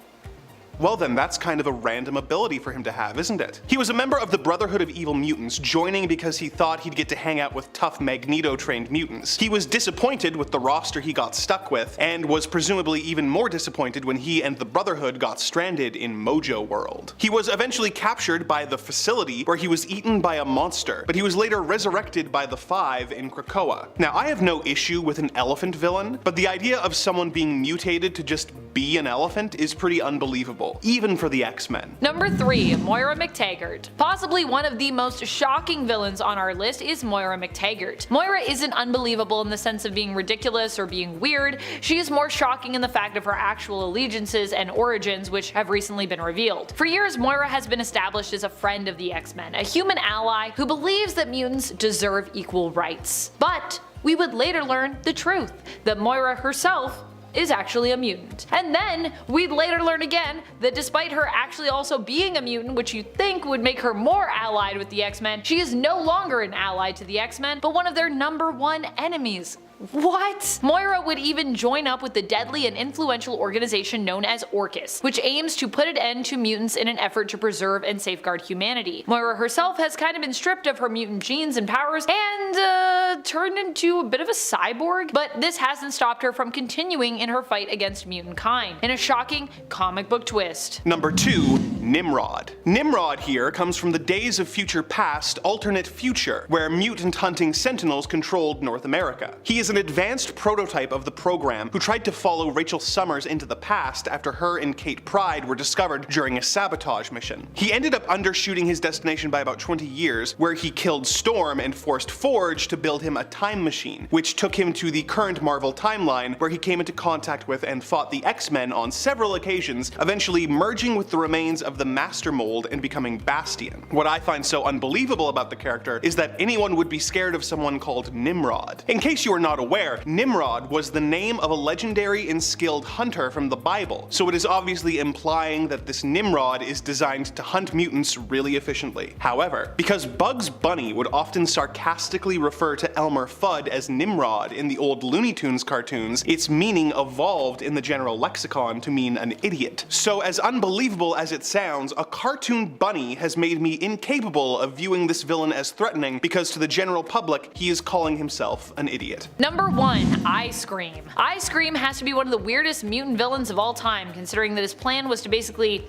Well then, that's kind of a random ability for him to have, isn't it? He was a member of the Brotherhood of Evil Mutants, joining because he thought he'd get to hang out with tough Magneto-trained mutants. He was disappointed with the roster he got stuck with, and was presumably even more disappointed when he and the Brotherhood got stranded in Mojo World. He was eventually captured by the Facility, where he was eaten by a monster, but he was later resurrected by the Five in Krakoa. Now, I have no issue with an elephant villain, but the idea of someone being mutated to just be an elephant is pretty unbelievable, even for the X-Men. Number 3. Moira MacTaggert. Possibly one of the most shocking villains on our list is Moira MacTaggert. Moira isn't unbelievable in the sense of being ridiculous or being weird, she is more shocking in the fact of her actual allegiances and origins, which have recently been revealed. For years, Moira has been established as a friend of the X-Men, a human ally who believes that mutants deserve equal rights. But we would later learn the truth, that Moira herself is actually a mutant. And then we'd later learn again that despite her actually also being a mutant, which you'd think would make her more allied with the X-Men, she is no longer an ally to the X-Men, but one of their #1 enemies. What? Moira would even join up with the deadly and influential organization known as Orchis, which aims to put an end to mutants in an effort to preserve and safeguard humanity. Moira herself has kind of been stripped of her mutant genes and powers and turned into a bit of a cyborg, but this hasn't stopped her from continuing in her fight against mutant kind, in a shocking comic book twist. Number 2. Nimrod. Nimrod here comes from the Days of Future Past alternate future, where mutant-hunting Sentinels controlled North America. He is is an advanced prototype of the program who tried to follow Rachel Summers into the past after her and Kate Pryde were discovered during a sabotage mission. He ended up undershooting his destination by about 20 years, where he killed Storm and forced Forge to build him a time machine, which took him to the current Marvel timeline, where he came into contact with and fought the X-Men on several occasions, eventually merging with the remains of the Master Mold and becoming Bastion. What I find so unbelievable about the character is that anyone would be scared of someone called Nimrod. In case you are not aware, Nimrod was the name of a legendary and skilled hunter from the Bible, so it is obviously implying that this Nimrod is designed to hunt mutants really efficiently. However, because Bugs Bunny would often sarcastically refer to Elmer Fudd as Nimrod in the old Looney Tunes cartoons, its meaning evolved in the general lexicon to mean an idiot. So as unbelievable as it sounds, a cartoon bunny has made me incapable of viewing this villain as threatening, because to the general public, he is calling himself an idiot. Number 1. Ice Cream. Ice Cream has to be one of the weirdest mutant villains of all time, considering that his plan was to basically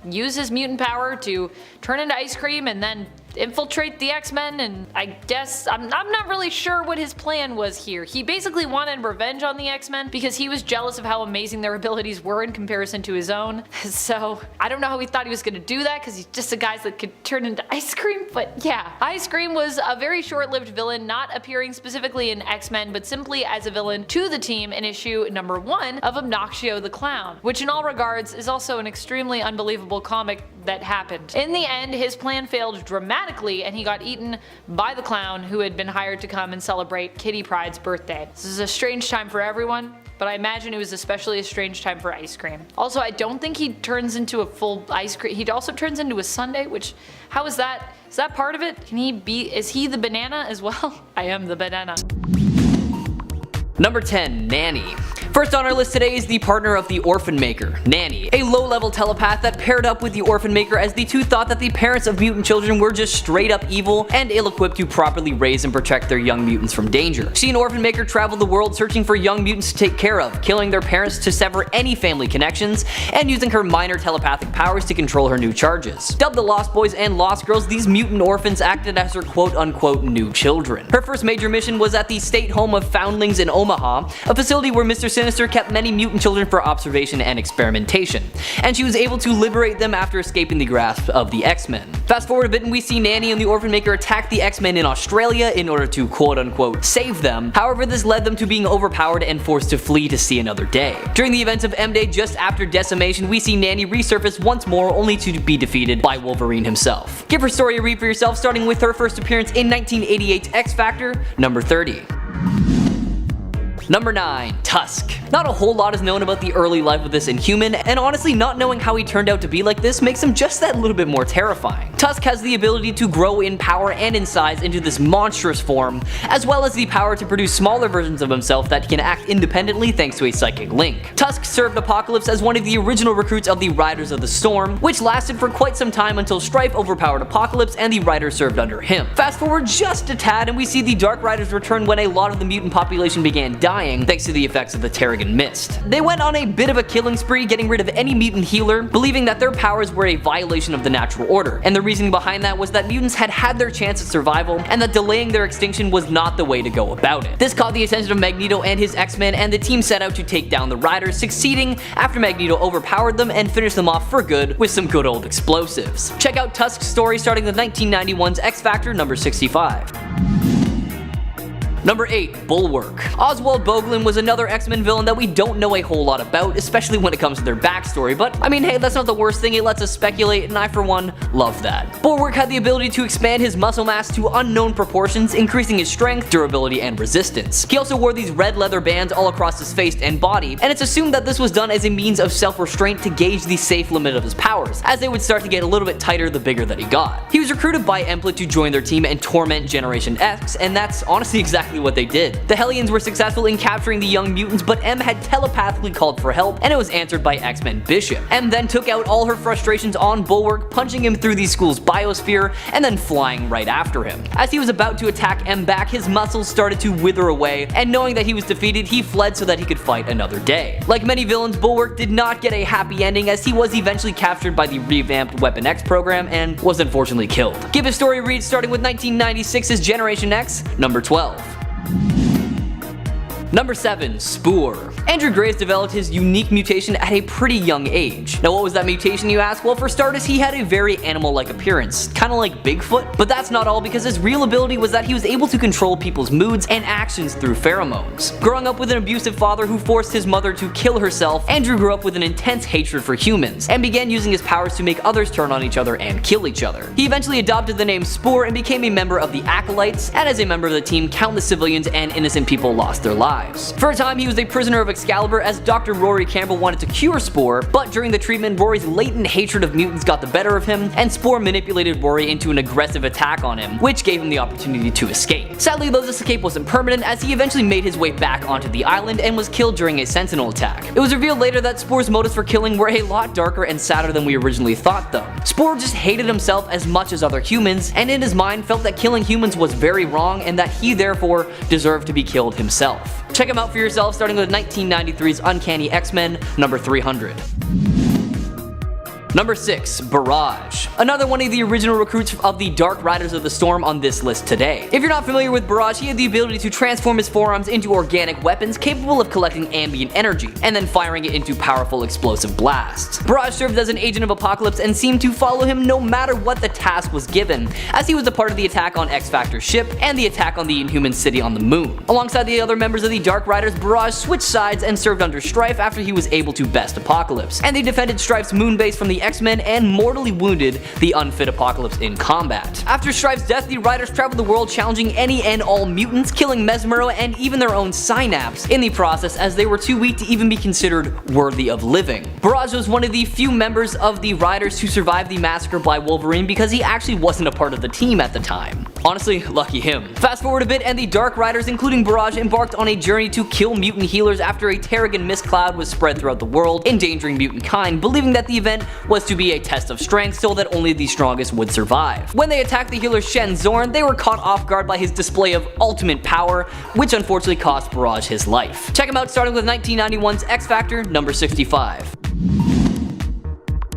use his mutant power to turn into ice cream and then infiltrate the X-Men, and I guess I'm not really sure what his plan was here. He basically wanted revenge on the X-Men because he was jealous of how amazing their abilities were in comparison to his own. So I don't know how he thought he was gonna do that, because he's just a guy that could turn into ice cream, but yeah. Ice Cream was a very short-lived villain, not appearing specifically in X-Men, but simply as a villain to the team in issue number 1 of Obnoxio the Clown, which in all regards is also an extremely unbelievable comic that happened. In the end, his plan failed dramatically, and he got eaten by the clown who had been hired to come and celebrate Kitty Pryde's birthday. This is a strange time for everyone, but I imagine it was especially a strange time for Ice Cream. Also, I don't think he turns into a full ice cream. He also turns into a sundae, which, how is that? Is that part of it? Is he the banana as well? I am the banana. Number 10. Nanny. First on our list today is the partner of the Orphan Maker, Nanny, a low-level telepath that paired up with the Orphan Maker as the two thought that the parents of mutant children were just straight up evil and ill-equipped to properly raise and protect their young mutants from danger. She and Orphan Maker traveled the world searching for young mutants to take care of, killing their parents to sever any family connections, and using her minor telepathic powers to control her new charges. Dubbed the Lost Boys and Lost Girls, these mutant orphans acted as her quote-unquote new children. Her first major mission was at the State Home of Foundlings in Omaha, a facility where Mr. Sinister kept many mutant children for observation and experimentation, and she was able to liberate them after escaping the grasp of the X-Men. Fast forward a bit and we see Nanny and the Orphan Maker attack the X-Men in Australia in order to quote-unquote save them. However, this led them to being overpowered and forced to flee to see another day. During the events of M-Day, just after decimation, we see Nanny resurface once more, only to be defeated by Wolverine himself. Give her story a read for yourself, starting with her first appearance in 1988's X-Factor, number 30. Number 9. Tusk. Not a whole lot is known about the early life of this Inhuman, and honestly not knowing how he turned out to be like this makes him just that little bit more terrifying. Tusk has the ability to grow in power and in size into this monstrous form, as well as the power to produce smaller versions of himself that can act independently thanks to a psychic link. Tusk served Apocalypse as one of the original recruits of the Riders of the Storm, which lasted for quite some time until Strife overpowered Apocalypse and the Riders served under him. Fast forward just a tad and we see the Dark Riders return when a lot of the mutant population began dying thanks to the effects of the Terrigen Mist. They went on a bit of a killing spree, getting rid of any mutant healer, believing that their powers were a violation of the natural order, and the reasoning behind that was that mutants had had their chance at survival, and that delaying their extinction was not the way to go about it. This caught the attention of Magneto and his X-Men, and the team set out to take down the Riders, succeeding after Magneto overpowered them and finished them off for good with some good old explosives. Check out Tusk's story starting with 1991's X-Factor number 65. Number 8. Bulwark. Oswald Boglin was another X-Men villain that we don't know a whole lot about, especially when it comes to their backstory, but I mean hey, that's not the worst thing, it lets us speculate, and I for one love that. Bulwark had the ability to expand his muscle mass to unknown proportions, increasing his strength, durability, and resistance. He also wore these red leather bands all across his face and body, and it's assumed that this was done as a means of self-restraint to gauge the safe limit of his powers, as they would start to get a little bit tighter the bigger that he got. He was recruited by Emplit to join their team and torment Generation X, and that's honestly exactly what they did. The Hellions were successful in capturing the young mutants, but M had telepathically called for help, and it was answered by X-Men Bishop. M then took out all her frustrations on Bulwark, punching him through the school's biosphere, and then flying right after him. As he was about to attack M back, his muscles started to wither away, and knowing that he was defeated, he fled so that he could fight another day. Like many villains, Bulwark did not get a happy ending, as he was eventually captured by the revamped Weapon X program and was unfortunately killed. Give his story a read starting with 1996's Generation X, number 12. Number 7. Spore. Andrew Graves developed his unique mutation at a pretty young age. Now what was that mutation, you ask? Well, for starters, he had a very animal-like appearance, kinda like Bigfoot, but that's not all, because his real ability was that he was able to control people's moods and actions through pheromones. Growing up with an abusive father who forced his mother to kill herself, Andrew grew up with an intense hatred for humans, and began using his powers to make others turn on each other and kill each other. He eventually adopted the name Spore and became a member of the Acolytes, and as a member of the team, countless civilians and innocent people lost their lives. For a time, he was a prisoner of Excalibur as Dr. Rory Campbell wanted to cure Spore, but during the treatment, Rory's latent hatred of mutants got the better of him, and Spore manipulated Rory into an aggressive attack on him, which gave him the opportunity to escape. Sadly though, this escape wasn't permanent, as he eventually made his way back onto the island and was killed during a Sentinel attack. It was revealed later that Spore's motives for killing were a lot darker and sadder than we originally thought though. Spore just hated himself as much as other humans, and in his mind felt that killing humans was very wrong and that he therefore deserved to be killed himself. Check him out for yourself, starting with 1993's Uncanny X-Men number 300. Number 6. Barrage. Another one of the original recruits of the Dark Riders of the Storm on this list today. If you're not familiar with Barrage, he had the ability to transform his forearms into organic weapons capable of collecting ambient energy, and then firing it into powerful explosive blasts. Barrage served as an agent of Apocalypse and seemed to follow him no matter what the task was given, as he was a part of the attack on X-Factor's ship and the attack on the Inhuman city on the moon. Alongside the other members of the Dark Riders, Barrage switched sides and served under Strife after he was able to best Apocalypse, and they defended Strife's moon base from the X-Men and mortally wounded the unfit Apocalypse in combat. After Strife's death, the Riders traveled the world challenging any and all mutants, killing Mesmero and even their own Synapse in the process, as they were too weak to even be considered worthy of living. Barrage was one of the few members of the Riders who survived the massacre by Wolverine because he actually wasn't a part of the team at the time. Honestly, lucky him. Fast forward a bit and the Dark Riders, including Barrage, embarked on a journey to kill mutant healers after a Terrigen mist cloud was spread throughout the world, endangering mutant kind, believing that the event was to be a test of strength so that only the strongest would survive. When they attacked the healer Shen Zorn, they were caught off guard by his display of ultimate power, which unfortunately cost Barrage his life. Check him out starting with 1991's X Factor number 65.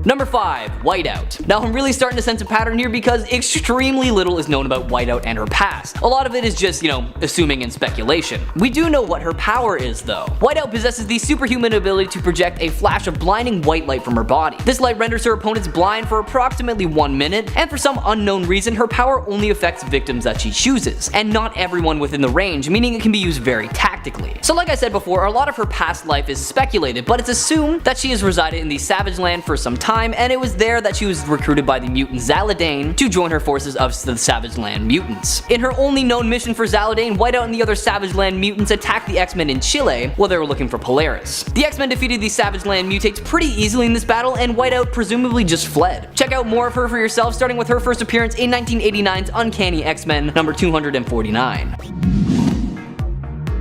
Number 5. Whiteout. Now I'm really starting to sense a pattern here because extremely little is known about Whiteout and her past. A lot of it is just, assuming and speculation. We do know what her power is though. Whiteout possesses the superhuman ability to project a flash of blinding white light from her body. This light renders her opponents blind for approximately 1 minute, and for some unknown reason her power only affects victims that she chooses, and not everyone within the range, meaning it can be used very tactically. So like I said before, a lot of her past life is speculated, but it's assumed that she has resided in the Savage Land for some time, and it was there that she was recruited by the mutant Zaladane to join her forces of the Savage Land mutants. In her only known mission for Zaladane, Whiteout and the other Savage Land mutants attacked the X-Men in Chile while they were looking for Polaris. The X-Men defeated the Savage Land mutates pretty easily in this battle, and Whiteout presumably just fled. Check out more of her for yourself, starting with her first appearance in 1989's Uncanny X-Men number 249.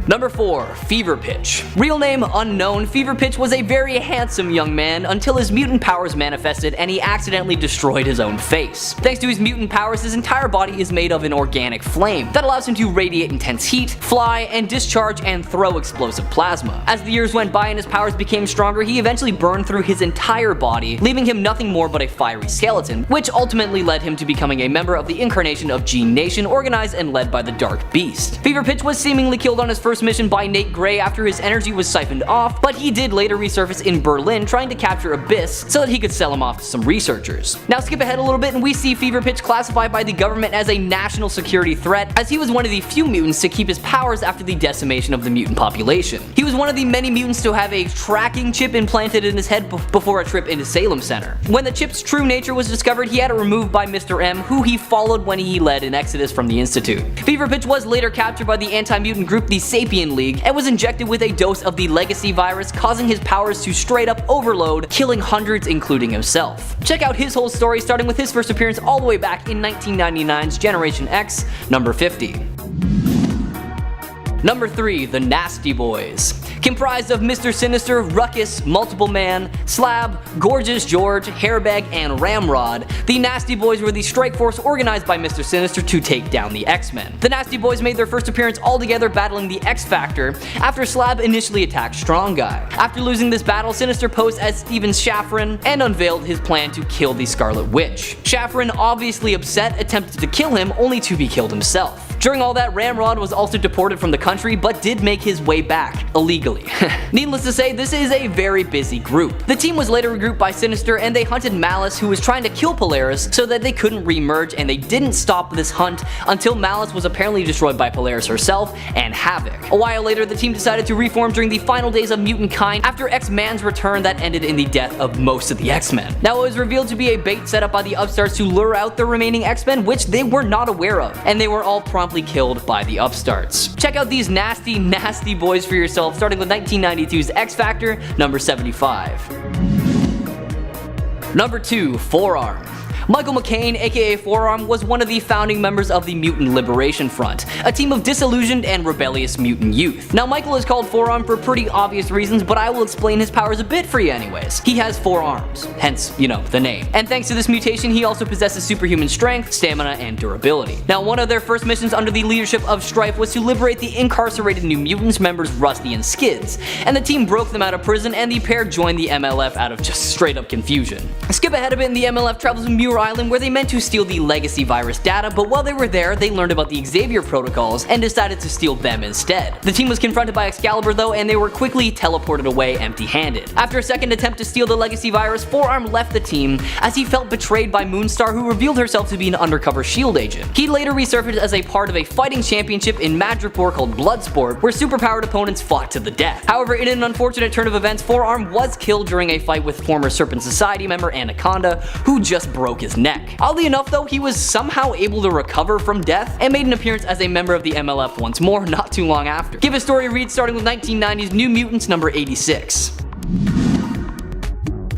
Number 4. Fever Pitch. Real name unknown, Fever Pitch was a very handsome young man until his mutant powers manifested and he accidentally destroyed his own face. Thanks to his mutant powers, his entire body is made of an organic flame that allows him to radiate intense heat, fly, and discharge and throw explosive plasma. As the years went by and his powers became stronger, he eventually burned through his entire body, leaving him nothing more but a fiery skeleton, which ultimately led him to becoming a member of the incarnation of Gene Nation, organized and led by the Dark Beast. Fever Pitch was seemingly killed on his first mission by Nate Gray after his energy was siphoned off, but he did later resurface in Berlin trying to capture Abyss so that he could sell him off to some researchers. Now skip ahead a little bit and we see Fever Pitch classified by the government as a national security threat, as he was one of the few mutants to keep his powers after the decimation of the mutant population. He was one of the many mutants to have a tracking chip implanted in his head before a trip into Salem Center. When the chip's true nature was discovered, he had it removed by Mr. M, who he followed when he led an exodus from the Institute. Fever Pitch was later captured by the anti-mutant group the Sapien League and was injected with a dose of the Legacy virus, causing his powers to straight up overload, killing hundreds including himself. Check out his whole story starting with his first appearance all the way back in 1999's Generation X, number 50. Number 3. The Nasty Boys. Comprised of Mr. Sinister, Ruckus, Multiple Man, Slab, Gorgeous George, Hairbag, and Ramrod, the Nasty Boys were the strike force organized by Mr. Sinister to take down the X-Men. The Nasty Boys made their first appearance all together battling the X-Factor after Slab initially attacked Strong Guy. After losing this battle, Sinister posed as Steven Shafran and unveiled his plan to kill the Scarlet Witch. Shafran, obviously upset, attempted to kill him only to be killed himself. During all that, Ramrod was also deported from the country, but did make his way back, illegally. Needless to say, this is a very busy group. The team was later regrouped by Sinister, and they hunted Malice, who was trying to kill Polaris so that they couldn't re-merge, and they didn't stop this hunt until Malice was apparently destroyed by Polaris herself and Havoc. A while later, the team decided to reform during the final days of mutant kind after X-Man's return that ended in the death of most of the X-Men. Now, it was revealed to be a bait set up by the upstarts to lure out the remaining X-Men, which they were not aware of, and they were all promptly killed by the upstarts. Check out these nasty, nasty boys for yourself, starting with 1992's X Factor, number 75. Number 2, Forearm. Michael McCain, aka Forearm, was one of the founding members of the Mutant Liberation Front, a team of disillusioned and rebellious mutant youth. Now, Michael is called Forearm for pretty obvious reasons, but I will explain his powers a bit for you anyways. He has 4 arms, hence, the name. And thanks to this mutation, he also possesses superhuman strength, stamina, and durability. Now, one of their first missions under the leadership of Strife was to liberate the incarcerated New Mutants members Rusty and Skids, and the team broke them out of prison, and the pair joined the MLF out of just straight up confusion. Skip ahead a bit, and the MLF travels to Muir Island, where they meant to steal the legacy virus data, but while they were there, they learned about the Xavier protocols and decided to steal them instead. The team was confronted by Excalibur though, and they were quickly teleported away empty-handed. After a second attempt to steal the legacy virus, Forearm left the team as he felt betrayed by Moonstar, who revealed herself to be an undercover SHIELD agent. He later resurfaced as a part of a fighting championship in Madripoor called Bloodsport, where superpowered opponents fought to the death. However, in an unfortunate turn of events, Forearm was killed during a fight with former Serpent Society member Anaconda, who just broke his neck. Oddly enough though, he was somehow able to recover from death and made an appearance as a member of the MLF once more not too long after. Give a story a read, starting with 1990's New Mutants number 86.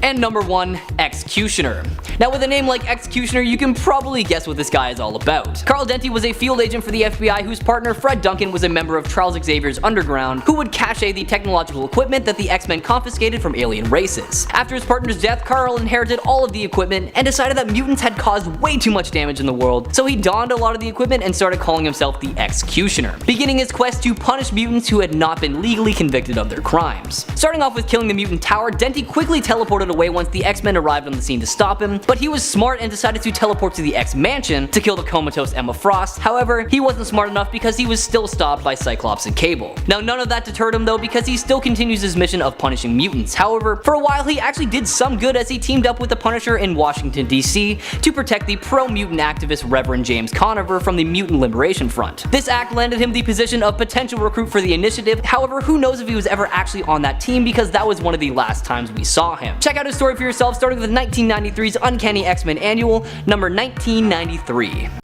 And number 1, Executioner. Now, with a name like Executioner, you can probably guess what this guy is all about. Carl Denty was a field agent for the FBI whose partner Fred Duncan was a member of Charles Xavier's Underground, who would cache the technological equipment that the X-Men confiscated from alien races. After his partner's death, Carl inherited all of the equipment and decided that mutants had caused way too much damage in the world, so he donned a lot of the equipment and started calling himself the Executioner, beginning his quest to punish mutants who had not been legally convicted of their crimes. Starting off with killing the mutant tower, Denty quickly teleported away once the X-Men arrived on the scene to stop him, but he was smart and decided to teleport to the X-Mansion to kill the comatose Emma Frost. However, he wasn't smart enough because he was still stopped by Cyclops and Cable. Now, none of that deterred him though, because he still continues his mission of punishing mutants. However, for a while he actually did some good as he teamed up with the Punisher in Washington DC to protect the pro-mutant activist Reverend James Conover from the Mutant Liberation Front. This act landed him the position of potential recruit for the initiative. However, who knows if he was ever actually on that team, because that was one of the last times we saw him. Check out his story for yourself, starting with 1993's Uncanny X-Men Annual, number 1993.